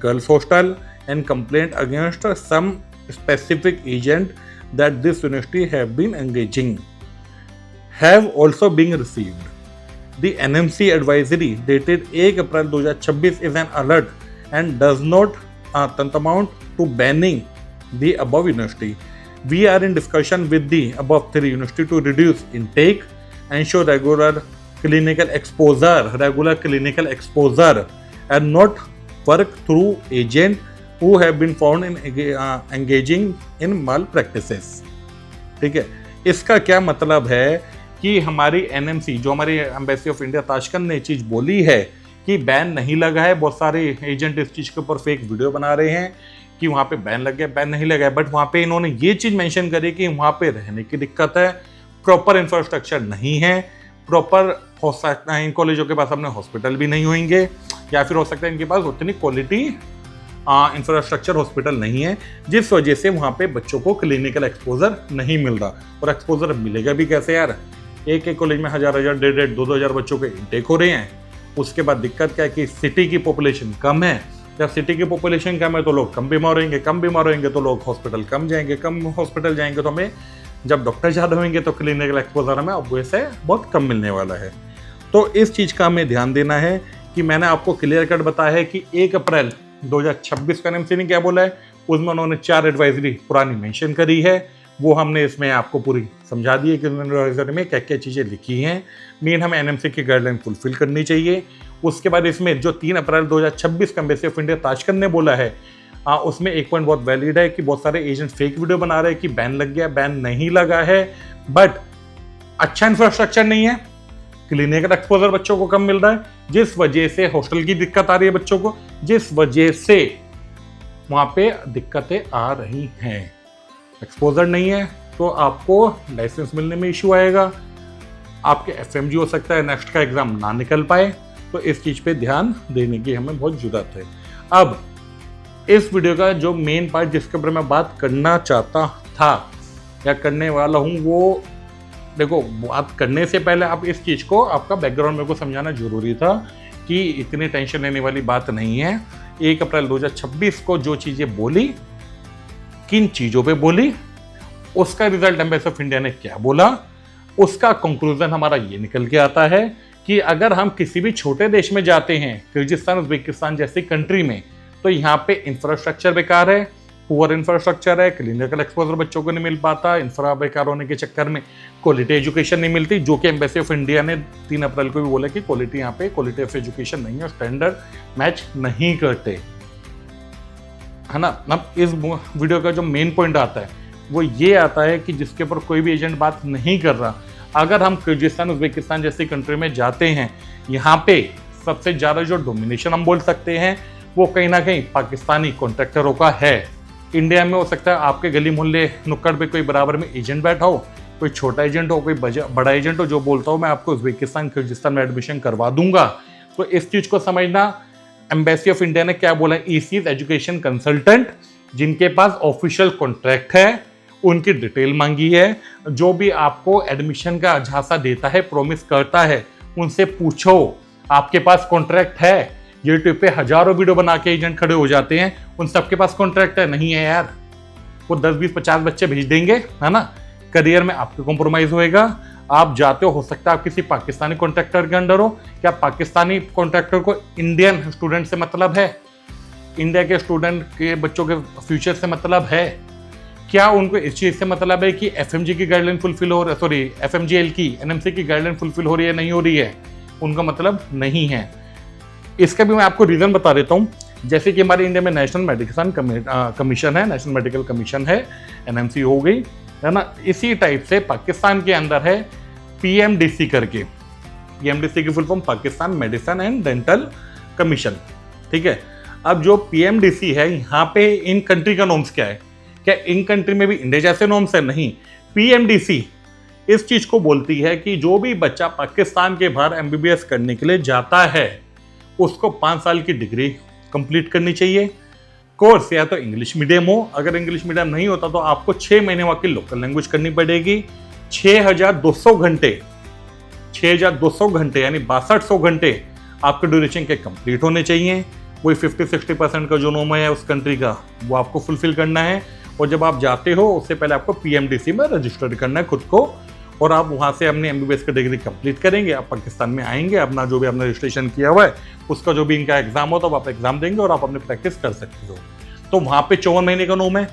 girls hostel, and complaint against some specific agent that this university have been engaging have also been received. The NMC advisory dated 1 April 2026 is an alert and does not tantamount to banning the above university. We are in discussion with the above 3 university to reduce intake, ensure regular clinical exposure and not work through agent who have been found in engaging in malpractices. ठीक है, इसका क्या मतलब है कि हमारी NMC जो हमारी एम्बेसी ऑफ इंडिया ताशकंद ने चीज़ बोली है कि बैन नहीं लगा है। बहुत सारे एजेंट इस चीज़ के ऊपर फेक वीडियो बना रहे हैं कि वहाँ पे बैन लग गया, बैन नहीं लगा है। बट वहाँ पे इन्होंने ये चीज़ मेंशन करी कि वहाँ पे रहने की दिक्कत है, प्रॉपर इंफ्रास्ट्रक्चर नहीं है, प्रॉपर हो सकता है इन कॉलेजों के पास अपने हॉस्पिटल भी नहीं होंगे या फिर हो सकता है इनके पास उतनी क्वालिटी इंफ्रास्ट्रक्चर हॉस्पिटल नहीं है, जिस वजह से वहाँ पे बच्चों को क्लिनिकल एक्सपोजर नहीं मिल रहा। और एक्सपोजर मिलेगा भी कैसे यार, एक कॉलेज में 1000 1,500 2,000 बच्चों के इंटेक हो रहे हैं। उसके बाद दिक्कत क्या है कि सिटी की पॉपुलेशन कम है। जब सिटी की पॉपुलेशन कम है तो लोग कम बीमार होंगे तो लोग हॉस्पिटल कम हॉस्पिटल जाएंगे तो हमें जब डॉक्टर ज़्यादा होंगे तो क्लिनिकल एक्सपोजर हमें ऑब्वियस है बहुत कम मिलने वाला है। तो इस चीज़ का हमें ध्यान देना है कि मैंने आपको क्लियर कट बताया है कि 1 अप्रैल 2026 का एनएमसी ने क्या बोला है, उसमें उन्होंने 4 एडवाइजरी पुरानी मेंशन करी है, वो हमने इसमें आपको पूरी समझा दी है कि एडवाइजरी में क्या क्या चीज़ें लिखी हैं। मेन हमें एनएमसी की गाइडलाइन फुलफिल करनी चाहिए। उसके बाद इसमें जो 3 अप्रैल 2026 का एम्बेसी ऑफ इंडिया ताशकंद ने बोला है उसमें एक पॉइंट बहुत वैलिड है कि बहुत सारे एजेंट फेक वीडियो बना रहे हैं कि बैन लग गया, बैन नहीं लगा है, बट अच्छा इंफ्रास्ट्रक्चर नहीं है, क्लिनिकल एक्सपोजर बच्चों को कम मिल रहा है, जिस वजह से हॉस्टल की दिक्कत आ रही है बच्चों को, जिस वजह से वहाँ पे दिक्कतें आ रही हैं। एक्सपोजर नहीं है तो आपको लाइसेंस मिलने में इशू आएगा, आपके एफएमजी हो सकता है नेक्स्ट का एग्ज़ाम ना निकल पाए। तो इस चीज़ पे ध्यान देने की हमें बहुत ज़रूरत है। अब इस वीडियो का जो मेन पार्ट जिसके ऊपर मैं बात करना चाहता था या करने वाला हूँ, वो देखो बात करने से पहले आप इस चीज़ को आपका बैकग्राउंड मेरे को समझाना जरूरी था कि इतनी टेंशन लेने वाली बात नहीं है। 1 अप्रैल 2026 को जो चीज़ें बोली, किन चीज़ों पे बोली, उसका रिजल्ट एम्बेसी ऑफ इंडिया ने क्या बोला, उसका कंक्लूजन हमारा ये निकल के आता है कि अगर हम किसी भी छोटे देश में जाते हैं, किर्गिस्तान उज्बेकिस्तान जैसी कंट्री में, तो यहाँ पे इंफ्रास्ट्रक्चर बेकार है, पुअर इंफ्रास्ट्रक्चर है, क्लिनिकल एक्सपोजर बच्चों को नहीं मिल पाता, इंफ्रा बेकार होने के चक्कर में क्वालिटी एजुकेशन नहीं मिलती, जो कि एम्बेसी ऑफ इंडिया ने 3 अप्रैल को भी बोला कि क्वालिटी यहाँ पे क्वालिटी ऑफ एजुकेशन नहीं है, स्टैंडर्ड मैच नहीं करते, है ना। अब इस वीडियो का जो मेन पॉइंट आता है वो ये आता है कि जिसके ऊपर कोई भी एजेंट बात नहीं कर रहा, अगर हम किर्गिस्तान उज्बेकिस्तान जैसी कंट्री में जाते हैं, यहाँ पे सबसे ज़्यादा जो डोमिनेशन हम बोल सकते हैं वो कहीं ना कहीं पाकिस्तानी कॉन्ट्रैक्टरों का है। इंडिया में हो सकता है आपके गली मोहल्ले नुक्कड़ पे कोई बराबर में एजेंट बैठा हो, कोई छोटा एजेंट हो, कोई बड़ा एजेंट हो जो बोलता हो मैं आपको उज्बेकिस्तान किर्गिस्तान में एडमिशन करवा दूंगा। तो इस चीज़ को समझना, एम्बेसी ऑफ इंडिया ने क्या बोला, ईसीज एजुकेशन कंसल्टेंट जिनके पास ऑफिशियल कॉन्ट्रैक्ट है, उनकी डिटेल मांगी है। जो भी आपको एडमिशन का झांसा देता है, प्रॉमिस करता है, उनसे पूछो आपके पास कॉन्ट्रैक्ट है। यूट्यूब पे हजारों वीडियो बना के एजेंट खड़े हो जाते हैं, उन सबके पास कॉन्ट्रैक्ट है? नहीं है यार। वो 10 20 50 बच्चे भेज देंगे, है ना। करियर में आपको कॉम्प्रोमाइज होएगा। आप जाते हो सकता है आप किसी पाकिस्तानी कॉन्ट्रैक्टर के अंडर हो। क्या पाकिस्तानी कॉन्ट्रैक्टर को इंडियन स्टूडेंट से मतलब है? इंडिया के स्टूडेंट के बच्चों के फ्यूचर से मतलब है? क्या उनको इस चीज से मतलब है कि एफएमजी की गाइडलाइन फुलफिल हो रही है, सॉरी एफएमजीएल की, एनएमसी की गाइडलाइन फुलफिल हो रही है, नहीं हो रही है? उनका मतलब नहीं है। इसका भी मैं आपको रीजन बता देता हूँ। जैसे कि हमारे इंडिया में नेशनल मेडिकल कमीशन है, नेशनल मेडिकल कमीशन है, एनएमसी हो गई, है ना। इसी टाइप से पाकिस्तान के अंदर है पीएमडीसी करके। पीएमडीसी की full form Pakistan medicine and dental commission, ठीक है। अब जो पीएमडीसी है, यहाँ पे इन कंट्री का नॉर्म्स क्या है? क्या इन कंट्री में भी इंडिया जैसे नॉर्म्स है? नहीं। पीएमडीसी इस चीज को बोलती है कि जो भी बच्चा पाकिस्तान के बाहर एमबीबीएस करने के लिए जाता है, उसको 5 साल की डिग्री कंप्लीट करनी चाहिए। कोर्स या तो इंग्लिश मीडियम हो, अगर इंग्लिश मीडियम नहीं होता तो आपको 6 महीने वहाँ की लोकल लैंग्वेज करनी पड़ेगी। 6200 घंटे, 6200 घंटे यानी 6200 घंटे आपके ड्यूरेशन के कंप्लीट होने चाहिए। वही 50-60% का जो नॉर्म है उस कंट्री का, वो आपको फुलफिल करना है। और जब आप जाते हो उससे पहले आपको पीएमडीसी में रजिस्टर करना है खुद को, और आप वहाँ से अपनी एमबीबीएस की डिग्री कंप्लीट करेंगे। आप पाकिस्तान में आएंगे, अपना जो भी आपने रजिस्ट्रेशन किया हुआ है उसका जो भी इनका एग्जाम हो, तो आप एग्जाम देंगे और आप अपनी प्रैक्टिस कर सकते हो। तो वहाँ पे 54 महीने का नॉर्म है,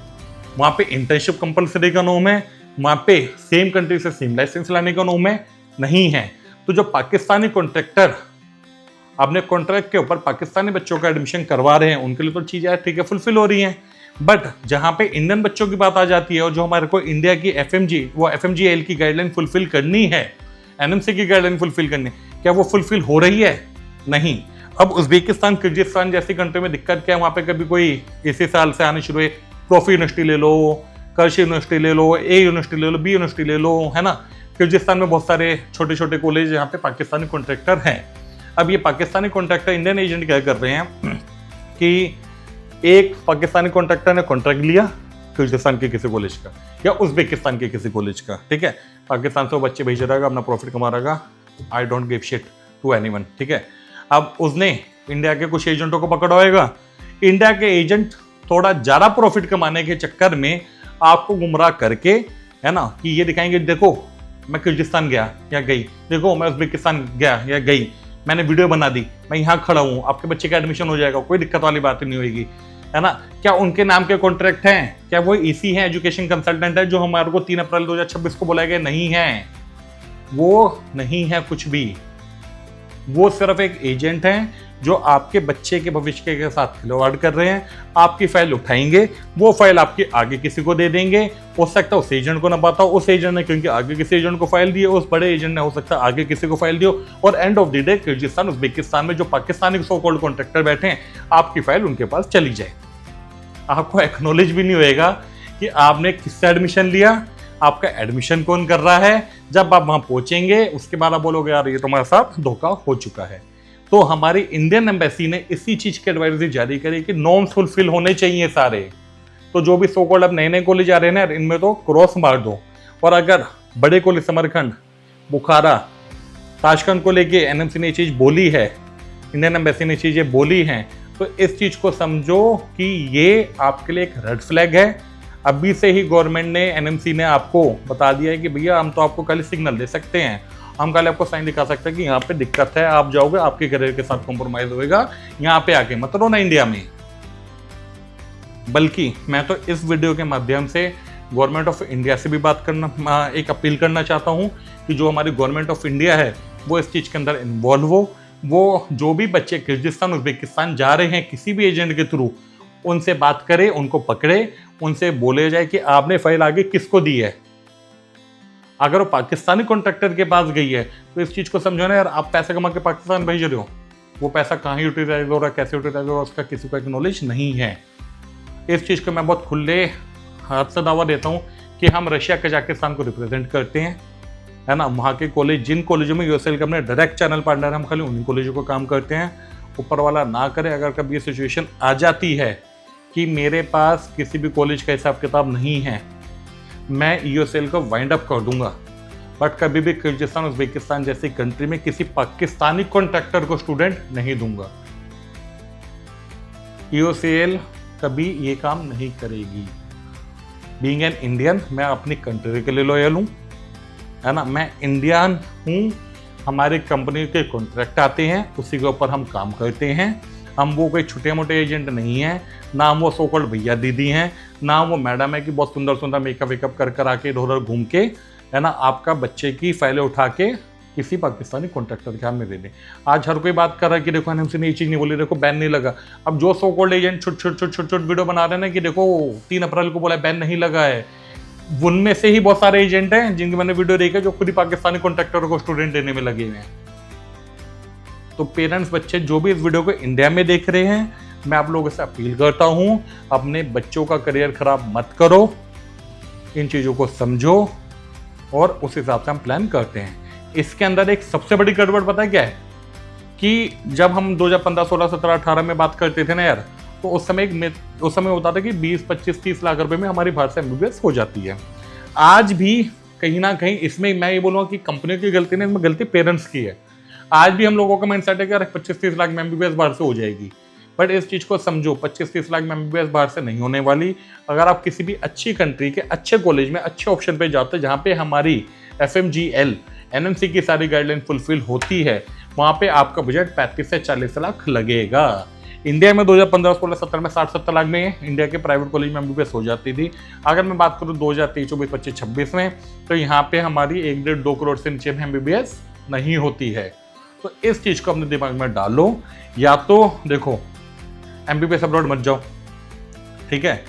वहाँ पे इंटर्नशिप कंपलसरी का नॉर्म है, वहाँ पे सेम कंट्री से सेम लाइसेंस लाने का नॉर्म है, नहीं है। तो जो पाकिस्तानी कॉन्ट्रैक्टर अपने कॉन्ट्रैक्ट के ऊपर पाकिस्तानी बच्चों का एडमिशन करवा रहे हैं, उनके लिए तो चीज़ें ठीक है फुलफिल हो रही हैं। बट जहाँ पे इंडियन बच्चों की बात आ जाती है और जो हमारे को इंडिया की एफएमजीएल की गाइडलाइन फुलफिल करनी है, एनएमसी की गाइडलाइन फुलफिल करनी है, क्या वो फुलफिल हो रही है? नहीं। अब उज्बेकिस्तान, किर्गिस्तान जैसी कंट्री में दिक्कत क्या है? वहाँ पे कभी कोई इसी साल से आने शुरू हुए, प्रोफी यूनिवर्सिटी ले लो, कर्श यूनिवर्सिटी ले लो, ए यूनिवर्सिटी ले लो, बी यूनिवर्सिटी ले लो, है ना। किर्गिस्तान में बहुत सारे छोटे छोटे कॉलेज यहाँ पे पाकिस्तानी कॉन्ट्रैक्टर हैं। अब ये पाकिस्तानी कॉन्ट्रैक्टर इंडियन एजेंट क्या कर रहे हैं कि एक पाकिस्तानी कॉन्ट्रैक्टर ने कॉन्ट्रैक्ट लिया किर्गिस्तान के किसी कॉलेज का या उज्बेकिस्तान के किसी कॉलेज का, ठीक है। पाकिस्तान से वो बच्चे भेज रहेगा, अपना प्रॉफिट कमा रहेगा। I don't give shit to anyone, ठीक है। अब उसने इंडिया के कुछ एजेंटों को पकड़वाएगा। इंडिया के एजेंट थोड़ा ज़्यादा प्रॉफिट कमाने के चक्कर में आपको गुमराह करके, है ना, कि ये दिखाएंगे देखो मैं किर्गिस्तान गया या गई, देखो मैं उज्बेकिस्तान गया या गई, मैंने वीडियो बना दी, मैं यहाँ खड़ा हूँ, आपके बच्चे का एडमिशन हो जाएगा, कोई दिक्कत वाली बात नहीं होगी, है ना। क्या उनके नाम के कॉन्ट्रैक्ट हैं? क्या वो ईसी है, एजुकेशन कंसल्टेंट है, जो हमारे को 3 अप्रैल 2026 को बुलाया गया? नहीं है, वो नहीं है कुछ भी। वो सिर्फ एक एजेंट हैं जो आपके बच्चे के भविष्य के साथ खिलवाड़ कर रहे हैं। आपकी फाइल उठाएंगे, वो फाइल आपके आगे किसी को दे देंगे। हो सकता है उस एजेंट को ना पता हो, उस एजेंट ने क्योंकि आगे किसी एजेंट को फाइल दी, उस बड़े एजेंट ने हो सकता है आगे किसी को फाइल दियो, और end of the day Kyrgyzstan Uzbekistan में जो पाकिस्तानी सो कॉल्ड कॉन्ट्रैक्टर बैठे हैं, आपकी फाइल उनके पास चली जाए। आपको एक्नॉलेज भी नहीं होएगा कि आपने किससे एडमिशन लिया, आपका एडमिशन कौन कर रहा है। जब आप वहां पहुंचेंगे उसके बाद आप बोलोगे यार ये तुम्हारे साथ धोखा हो चुका है। तो हमारी इंडियन एम्बेसी ने इसी चीज की एडवाइजरी जारी करी कि नॉर्म्स फुलफिल होने चाहिए सारे। तो जो भी सो कॉल्ड अब नए नए कॉलेज आ रहे हैं ना, इनमें तो क्रॉस मार दो। और अगर बड़े कॉलेज समरखंड, बुखारा, ताशकंद को लेके एनएमसी ने ये चीज बोली है, इंडियन एम्बेसी ने चीजें बोली हैं, तो इस चीज को समझो कि ये आपके लिए एक रेड फ्लैग है। अभी से ही गवर्नमेंट ने, एनएमसी ने आपको बता दिया है कि भैया हम तो आपको कल सिग्नल दे सकते हैं, हम कल आपको साइन दिखा सकते हैं कि यहाँ पे दिक्कत है, आप जाओगे, आपके करियर के साथ कॉम्प्रोमाइज होएगा, यहाँ पे आके मत रहो ना इंडिया में। बल्कि मैं तो इस वीडियो के माध्यम से गवर्नमेंट ऑफ इंडिया से भी बात करना, एक अपील करना चाहता हूँ कि जो हमारी गवर्नमेंट ऑफ इंडिया है वो इस चीज़ के अंदर इन्वॉल्व हो। वो जो भी बच्चे किर्गिस्तान, उज्बेकिस्तान जा रहे हैं किसी भी एजेंट के थ्रू, उनसे बात करें, उनको पकड़े, उनसे बोले जाए कि आपने फाइल आगे किसको दी है। अगर वो पाकिस्तानी कॉन्ट्रैक्टर के पास गई है तो इस चीज़ को समझो ना यार, आप पैसा कमा के पाकिस्तान भेज रहे हो, वो पैसा कहाँ यूटिलाइज हो रहा है, कैसे यूटिलाइज हो रहा है, उसका किसी को एक्नॉलेज नहीं है। इस चीज़ को मैं बहुत खुले हाथ से दावा देता हूँ कि हम रशिया, कजाकिस्तान को रिप्रेजेंट करते हैं, है ना। वहाँ के कॉलेज, जिन कॉलेजों में यूएसएल का अपने डायरेक्ट चैनल पार्टनर, हम खाली उन्हीं कॉलेजों को काम करते हैं। ऊपर वाला ना करे, अगर कभी ये सिचुएशन आ जाती है कि मेरे पास किसी भी कॉलेज का हिसाब किताब नहीं है, मैं EOCL को वाइंड अप कर दूंगा, बट कभी भी किर्गिस्तान उज्बेकिस्तान जैसी कंट्री में किसी पाकिस्तानी कॉन्ट्रैक्टर को स्टूडेंट नहीं दूंगा। EOCL कभी ये काम नहीं करेगी। बीइंग एन इंडियन, मैं अपनी कंट्री के लिए लॉयल हूँ, है ना, मैं इंडियन हूँ, हमारी कंपनी के कॉन्ट्रैक्ट आते हैं, उसी के ऊपर हम काम करते हैं। हम वो कोई छोटे मोटे एजेंट नहीं हैं, ना हम वो सो कॉल्ड भैया दीदी हैं, ना वो मैडम है कि बहुत सुंदर सुंदर मेकअप वेकअप कर आके इधर उधर घूम के, है ना, आपका बच्चे की फाइलें उठा के किसी पाकिस्तानी कॉन्ट्रैक्टर के हाथ में दे दें। आज हर कोई बात कर रहा है कि देखो NMC ने ये चीज़ नहीं बोली, देखो बैन नहीं लगा। अब जो सो कॉल्ड एजेंट छोट वीडियो बना रहे हैं ना कि देखो 3 अप्रैल को बोला बैन नहीं लगा है, उनमें से ही बहुत सारे एजेंट हैं जिनकी मैंने वीडियो देखी जो खुद ही पाकिस्तानी कॉन्ट्रैक्टर को स्टूडेंट देने में लगे हुए हैं। तो पेरेंट्स, बच्चे जो भी इस वीडियो को इंडिया में देख रहे हैं, मैं आप लोगों से अपील करता हूं, अपने बच्चों का करियर खराब मत करो, इन चीज़ों को समझो और उस हिसाब से हम प्लान करते हैं। इसके अंदर एक सबसे बड़ी गड़बड़ पता है क्या है कि जब हम 2015, 16, 17, 18 में बात करते थे ना यार, तो उस समय होता था कि 20, 25, 30 लाख रुपए में हमारी भारत से MBBS हो जाती है। आज भी कहीं ना कहीं इसमें मैं ये बोलूँगा कि कंपनी की गलती नहीं, इसमें गलती पेरेंट्स की है। आज भी हम लोगों का माइंडसेट है कि अरे 25-30 लाख में MBBS बाहर से हो जाएगी, बट इस चीज़ को समझो, 25-30 लाख में MBBS बाहर से नहीं होने वाली। अगर आप किसी भी अच्छी कंट्री के अच्छे कॉलेज में अच्छे ऑप्शन पे जाते हैं जहाँ पे हमारी FMGL NMC की सारी गाइडलाइन फुलफिल होती है, वहाँ पे आपका बजट 35 से 40 लाख लगेगा। इंडिया में 2015, 16, 17 में 60-70 लाख में इंडिया के प्राइवेट कॉलेज में MBBS हो जाती थी। अगर मैं बात करूँ 2023, 24, 25, 26 में, तो यहाँ पे हमारी 1-1.5-2 करोड़ से नीचे में MBBS नहीं होती है। तो इस चीज़ को अपने दिमाग में डालो। या तो देखो MBBS अब्रॉड मत जाओ, ठीक है,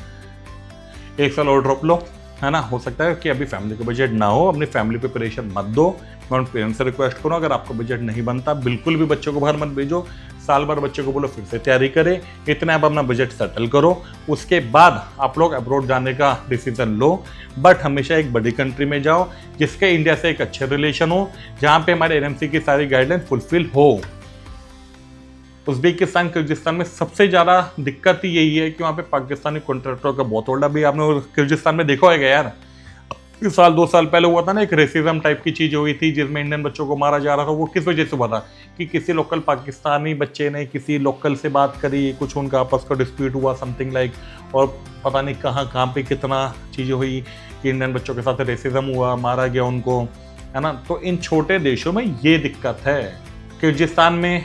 1 साल और ड्रॉप लो, है ना। हो सकता है कि अभी फैमिली का बजट ना हो, अपनी फैमिली पे प्रेशर मत दो। मैं उन पेरेंट्स से रिक्वेस्ट करूँ, अगर आपको बजट नहीं बनता, बिल्कुल भी बच्चों को बाहर मत भेजो। साल भर बच्चे को बोलो फिर से तैयारी करे, इतना आप अपना बजट सेटल करो, उसके बाद आप लोग अब्रॉड जाने का डिसीजन लो। बट हमेशा एक बड़ी कंट्री में जाओ जिसके इंडिया से एक अच्छे रिलेशन हो, जहाँ पे हमारे NMC की सारी गाइडलाइन फुलफिल हो। उज्बेकिस्तान, किर्गिस्तान में सबसे ज़्यादा दिक्कत ही यही है कि वहाँ पे पाकिस्तानी कॉन्ट्रैक्टर का बहुत होल्ड। अभी आपने किर्गिस्तान में देखा होगा यार, इस साल 2 साल पहले हुआ था ना, एक रेसिज्म टाइप की चीज़ हुई थी जिसमें इंडियन बच्चों को मारा जा रहा था। वो किस वजह से हुआ था कि किसी लोकल पाकिस्तानी बच्चे ने किसी लोकल से बात करी, कुछ उनका आपस का डिस्प्यूट हुआ समथिंग लाइक, और पता नहीं कहाँ पे कितना चीज़ें हुई कि इंडियन बच्चों के साथ रेसिज्म हुआ, मारा गया उनको, है ना। तो इन छोटे देशों में ये दिक्कत है। किर्गिस्तान में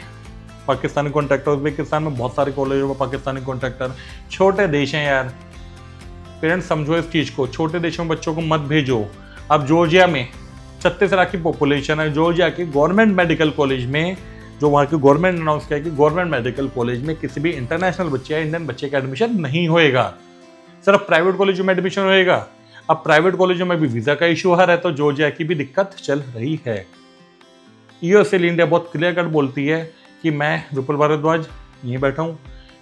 पाकिस्तानी कॉन्ट्रैक्टर, उज्बेकिस्तान में बहुत सारे कॉलेजों में पाकिस्तानी कॉन्ट्रैक्टर। छोटे देश हैं यार, पेरेंट्स समझो इस चीज़ को, छोटे देशों में बच्चों को मत भेजो। अब जॉर्जिया में 36 लाख की पॉपुलेशन है, जॉर्जिया के गवर्नमेंट मेडिकल कॉलेज में, जो वहाँ की गवर्नमेंट अनाउंस किया कि गवर्नमेंट मेडिकल कॉलेज में किसी भी इंटरनेशनल बच्चे या इंडियन बच्चे का एडमिशन नहीं होएगा, सिर्फ प्राइवेट कॉलेजों में एडमिशन होएगा। अब प्राइवेट कॉलेजों में भी वीज़ा का इशू आ रहा है, तो जॉर्जिया की भी दिक्कत चल रही है। EOCL इंडिया बहुत क्लियर कट बोलती है कि मैं विपुल भारद्वाज यहीं बैठा हूँ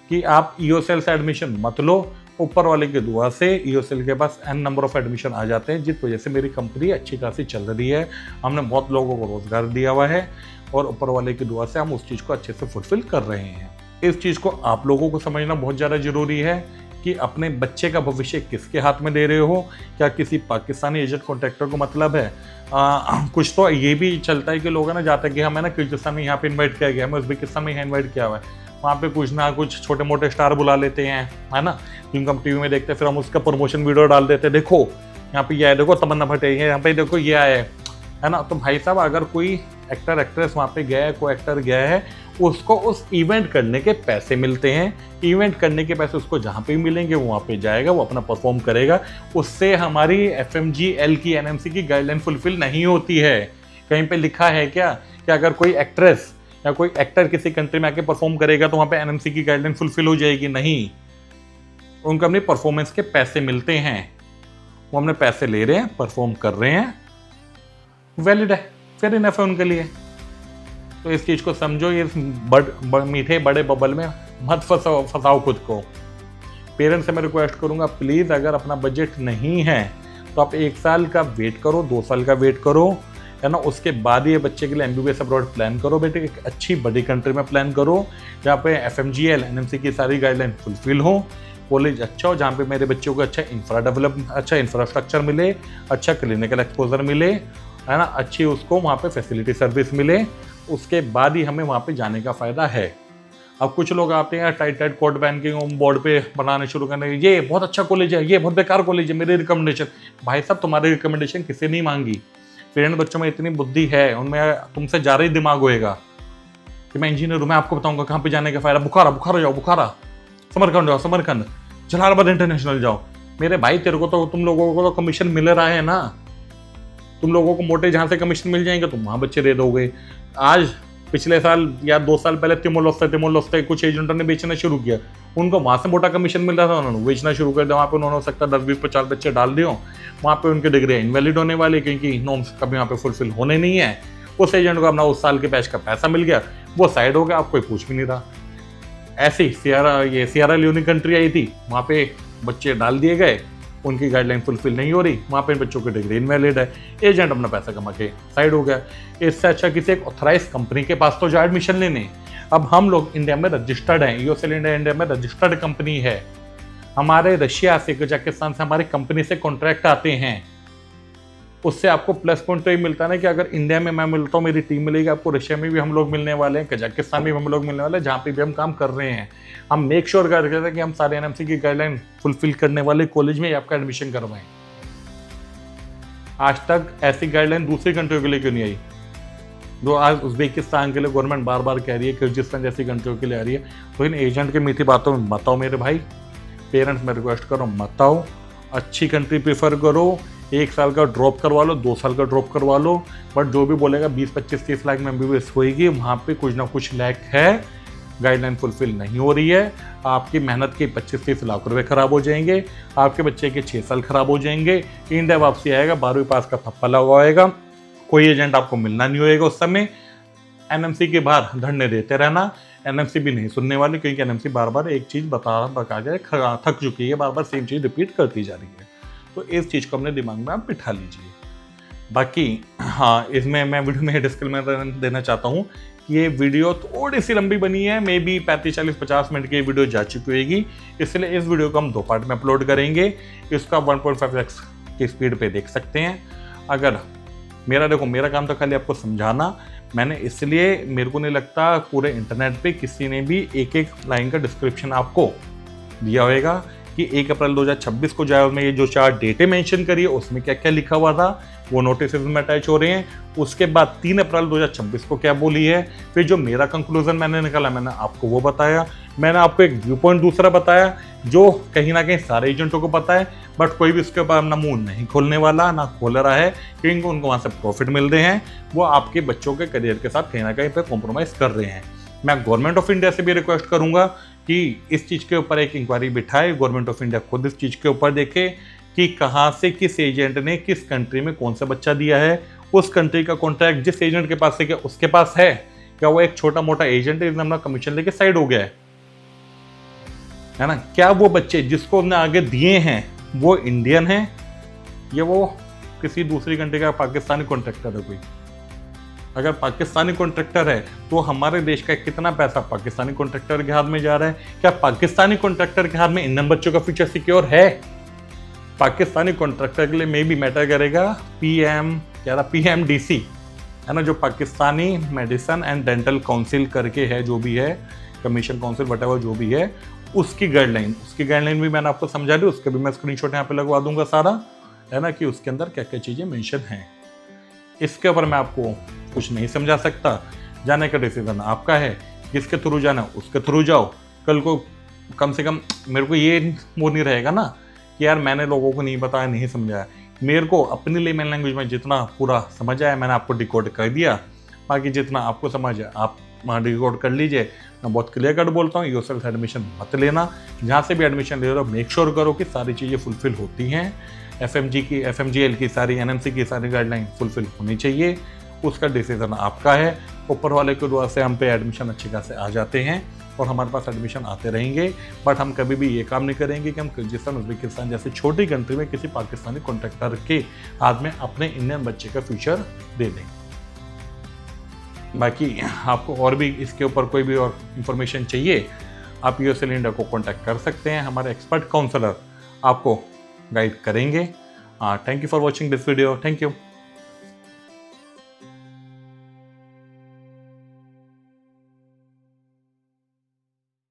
कि आप EOCL से एडमिशन मत लो। ऊपर वाले की दुआ से EOCL के पास n नंबर ऑफ एडमिशन आ जाते हैं, जिस वजह से मेरी कंपनी अच्छी खासी चल रही है। हमने बहुत लोगों को रोजगार दिया हुआ है और ऊपर वाले की दुआ से हम उस चीज़ को अच्छे से फुलफिल कर रहे हैं। इस चीज़ को आप लोगों को समझना बहुत ज़्यादा ज़रूरी है कि अपने बच्चे का भविष्य किसके हाथ में दे रहे हो। क्या किसी पाकिस्तानी एजेंट कॉन्ट्रैक्टर को मतलब है? कुछ तो ये भी चलता है कि लोग ना जाते हैं कि हमें ना किर्गिस्तान में यहाँ पे इन्वाइट किया गया, हमें उज्बेकिस्तान में यहाँ इन्वाइट किया हुआ है, वहाँ पे कुछ ना कुछ छोटे मोटे स्टार बुला लेते हैं, है ना, जिनको हम टीवी में देखते हैं, फिर हम उसका प्रमोशन वीडियो डाल देते हैं, देखो यहाँ पे ये आए, देखो तमन्ना भट्ट है, यहाँ पे देखो ये आए, है ना। तो भाई साहब, अगर कोई एक्टर एक्ट्रेस वहाँ पे गया है, कोई एक्टर गया है, उसको उस इवेंट करने के पैसे मिलते हैं। इवेंट करने के पैसे उसको जहाँ पे भी मिलेंगे वो वहाँ पे जाएगा, वो अपना परफॉर्म करेगा। उससे हमारी FMGL की NMC की गाइडलाइन फुलफिल नहीं होती है। कहीं पे लिखा है क्या कि अगर कोई एक्ट्रेस या कोई एक्टर किसी कंट्री में आके परफॉर्म करेगा तो वहाँ पे NMC की गाइडलाइन फुलफिल हो जाएगी? नहीं, उनको अपनी परफॉर्मेंस के पैसे मिलते हैं, वो हमने पैसे ले रहे हैं, परफॉर्म कर रहे हैं, वैलिड है, फिर इनफ है उनके लिए। तो इस चीज़ को समझो, ये मीठे बड़े बबल में मत फंसाओ खुद को। पेरेंट्स से मैं रिक्वेस्ट करूँगा, प्लीज़ अगर अपना बजट नहीं है तो आप 1 साल का वेट करो, 2 साल का वेट करो, है ना। उसके बाद ये बच्चे के लिए MBBS अब्रॉड प्लान करो। बेटे एक अच्छी बड़ी कंट्री में प्लान करो जहाँ पे FMGL NMC की सारी गाइडलाइन फुलफिल हो, कॉलेज अच्छा हो, जहाँ पे मेरे बच्चों को अच्छा इंफ्रास्ट्रक्चर मिले, अच्छा क्लिनिकल एक्सपोजर मिले, है ना, अच्छी उसको वहाँ पे फैसिलिटी सर्विस मिले, उसके बाद ही हमें वहाँ पे जाने का फ़ायदा है। अब कुछ लोग आते हैं टाइट कोट पहन के बोर्ड पे बनाने शुरू करने, ये बहुत अच्छा कॉलेज है, ये बहुत बेकार कॉलेज है, मेरी रिकमेंडेशन। भाई साहब, तुम्हारी रिकमेंडेशन किसी नहीं मांगी। पेरेंट बच्चों में इतनी बुद्धि है, उनमें तुमसे ज़्यादा ही दिमाग होएगा कि मैं इंजीनियर हूँ, मैं आपको बताऊंगा कहाँ पे जाने का फ़ायदा। बुखारा जाओ, बुखारा, समरकंद जाओ, समरकंद, जलालाबाद इंटरनेशनल जाओ। मेरे भाई, तेरे को तो, तुम लोगों को तो कमीशन मिल रहा है ना, तुम लोगों को मोटे जहाँ से कमीशन मिल जाएंगे तुम वहाँ बच्चे दे दोगे। आज पिछले साल या 2 साल पहले तिमोर कुछ एजेंटों ने बेचना शुरू किया, उनको वहाँ से मोटा कमीशन मिल रहा था, उन्होंने बेचना शुरू कर दिया। वहाँ पे उन्होंने हो सकता है 10, 20, 50 बच्चे डाल दिए, वहाँ पे उनकी डिग्री इनवैलिड होने वाली, क्योंकि नॉर्म्स कभी वहाँ पे फुलफिल होने नहीं है। उस एजेंट को अपना उस साल के बैच का पैसा मिल गया, वो साइड हो गया, आप कोई पूछ भी नहीं रहा। ऐसे ही सियरा लियोनी कंट्री आई थी, वहाँ पे बच्चे डाल दिए गए, उनकी गाइडलाइन फुलफिल नहीं हो रही, वहाँ पे बच्चों की डिग्री इनवैलिड है, एजेंट अपना पैसा कमा के साइड हो गया। इससे अच्छा किसी एक ऑथराइज कंपनी के पास तो जाए एडमिशन लेने। अब हम लोग इंडिया में रजिस्टर्ड हैं, यूएसएल इंडिया में रजिस्टर्ड कंपनी है। हमारे रशिया से, कजाकिस्तान से हमारी कंपनी से कॉन्ट्रैक्ट आते हैं। उससे आपको प्लस पॉइंट तो ये मिलता है ना कि अगर इंडिया में मैं मिलता हूँ, मेरी टीम मिलेगी, आपको रशिया में भी हम लोग मिलने वाले हैं, कजाकिस्तान में भी हम लोग मिलने वाले हैं, जहाँ पे भी हम काम कर रहे हैं। हम मेक श्योर करते हैं कि हम सारे एनएमसी की गाइडलाइन फुलफिल करने वाले कॉलेज में आपका एडमिशन करवाएं। आज तक ऐसी गाइडलाइन दूसरी कंट्रियों के लिए क्यों नहीं आई, जो आज उज्बेकिस्तान के लिए गवर्नमेंट बार बार कह रही है, किर्गिस्तान जैसी कंट्रियों के लिए आ रही है। तो इन एजेंट की मीठी बातों में मत आओ मेरे भाई, पेरेंट्स में रिक्वेस्ट करो मत आओ, अच्छी कंट्री प्रीफर करो। 1 साल का ड्रॉप करवा लो, 2 साल का ड्रॉप करवा लो, बट जो भी बोलेगा 20, 25, 30 लाख में MBBS होएगी, वहाँ पे कुछ ना कुछ लैक है, गाइडलाइन फुलफिल नहीं हो रही है, आपकी मेहनत के 25-30 लाख रुपए खराब हो जाएंगे, आपके बच्चे के 6 साल खराब हो जाएंगे, इंडिया वापसी आएगा, 12वीं पास का थप्पा लगाएगा, कोई एजेंट आपको मिलना नहीं होएगा उस समय। एनएमसी के बाहर धरने देते रहना, एनएमसी भी नहीं सुनने वाली, क्योंकि एनएमसी बार बार एक चीज़ बता के थक चुकी है, बार बार सेम चीज़ रिपीट करती जा रही है। तो इस चीज़ को अपने दिमाग में आप बिठा लीजिए। बाकी हाँ, इसमें मैं वीडियो में डिस्क्लेमर देना चाहता हूँ कि ये वीडियो थोड़ी सी लंबी बनी है, मे बी 35, 40, 50 मिनट की वीडियो जा चुकी होगी, इसलिए इस वीडियो को हम 2 पार्ट में अपलोड करेंगे। इसका 1.5x की स्पीड पे देख सकते हैं। अगर मेरा काम तो खाली आपको समझाना, मैंने इसलिए, मेरे को नहीं लगता पूरे इंटरनेट पे किसी ने भी एक लाइन का डिस्क्रिप्शन आपको दिया होगा कि 1 अप्रैल 2026 को जाए, उसमें ये जो 4 डेटें मेंशन करी है उसमें क्या क्या लिखा हुआ था, वो नोटिस में अटैच हो रहे हैं। उसके बाद 3 अप्रैल 2026 को क्या बोली है, फिर जो मेरा कंक्लूजन मैंने निकाला, मैंने आपको वो बताया। मैंने आपको एक व्यू पॉइंट दूसरा बताया, जो कहीं ना कहीं सारे एजेंटों को पता है, बट कोई भी उसके ऊपर अपना मुंह नहीं खोलने वाला, ना खोल रहा है, क्योंकि उनको वहाँ से प्रॉफिट मिल रहे हैं। वो आपके बच्चों के करियर के साथ कहीं ना कहीं पे कॉम्प्रोमाइज़ कर रहे हैं। मैं गवर्नमेंट ऑफ इंडिया से भी रिक्वेस्ट करूंगा कि इस चीज़ के ऊपर एक इंक्वायरी बिठाए, गवर्नमेंट ऑफ इंडिया खुद इस चीज़ के ऊपर देखे कि कहाँ से किस एजेंट ने किस कंट्री में कौन सा बच्चा दिया है, उस कंट्री का कॉन्ट्रैक्ट जिस एजेंट के पास है क्या उसके पास है, क्या वो एक छोटा मोटा एजेंट है, अपना कमीशन लेके साइड हो गया है ना। क्या वो बच्चे जिसको हमने आगे दिए हैं वो इंडियन है या वो किसी दूसरी कंट्री का पाकिस्तानी कॉन्ट्रैक्टर है कोई। अगर पाकिस्तानी कॉन्ट्रैक्टर है तो हमारे देश का कितना पैसा पाकिस्तानी कॉन्ट्रैक्टर के हाथ में जा रहा है। क्या पाकिस्तानी कॉन्ट्रैक्टर के हाथ में इंडियन बच्चों का फ्यूचर सिक्योर है। पाकिस्तानी कॉन्ट्रैक्टर के लिए मे भी मैटर करेगा PMDC है ना, जो Pakistani medicine and dental council करके है, जो भी है कमीशन काउंसिल वटेवर जो भी है, उसकी गाइडलाइन भी मैंने आपको समझा दी। उसके भी मैं स्क्रीनशॉट यहाँ पे लगवा दूंगा सारा, है ना, कि उसके अंदर क्या क्या चीज़ें मेंशन हैं। इसके ऊपर मैं आपको कुछ नहीं समझा सकता, जाने का डिसीजन आपका है, जिसके थ्रू जाना उसके थ्रू जाओ। कल को कम से कम मेरे को ये वो नहीं रहेगा ना कि यार मैंने लोगों को नहीं बताया, नहीं समझाया। मेरे को अपनी लेमन लैंग्वेज में जितना पूरा समझ आया मैंने आपको डिकोड कर दिया, बाकी जितना आपको समझ है आप वहाँ डिकोड कर लीजिए। मैं बहुत क्लियर कट बोलता हूँ, यूएसएल से एडमिशन मत लेना। जहाँ से भी एडमिशन ले रहे हो मेक श्योर करो कि सारी चीज़ें फुलफिल होती हैं। FMGL की सारी, NMC की सारी गाइडलाइन फुलफिल होनी चाहिए। उसका डिसीजन आपका है। ऊपर वाले की दुआ से हम पे एडमिशन अच्छे खासे आ जाते हैं और हमारे पास एडमिशन आते रहेंगे। बट हम कभी भी ये काम नहीं करेंगे कि हम किर्गिस्तान, उज्बेकिस्तान जैसी छोटी कंट्री में किसी पाकिस्तानी कॉन्ट्रैक्टर के हाथ में अपने इंडियन बच्चे का फ्यूचर दे दें। बाकी आपको और भी इसके ऊपर कोई भी और इन्फॉर्मेशन चाहिए आप यूएसएल इंडिया को कॉन्टैक्ट कर सकते हैं। हमारे एक्सपर्ट काउंसलर आपको गाइड करेंगे। Thank you for watching this video. Thank you.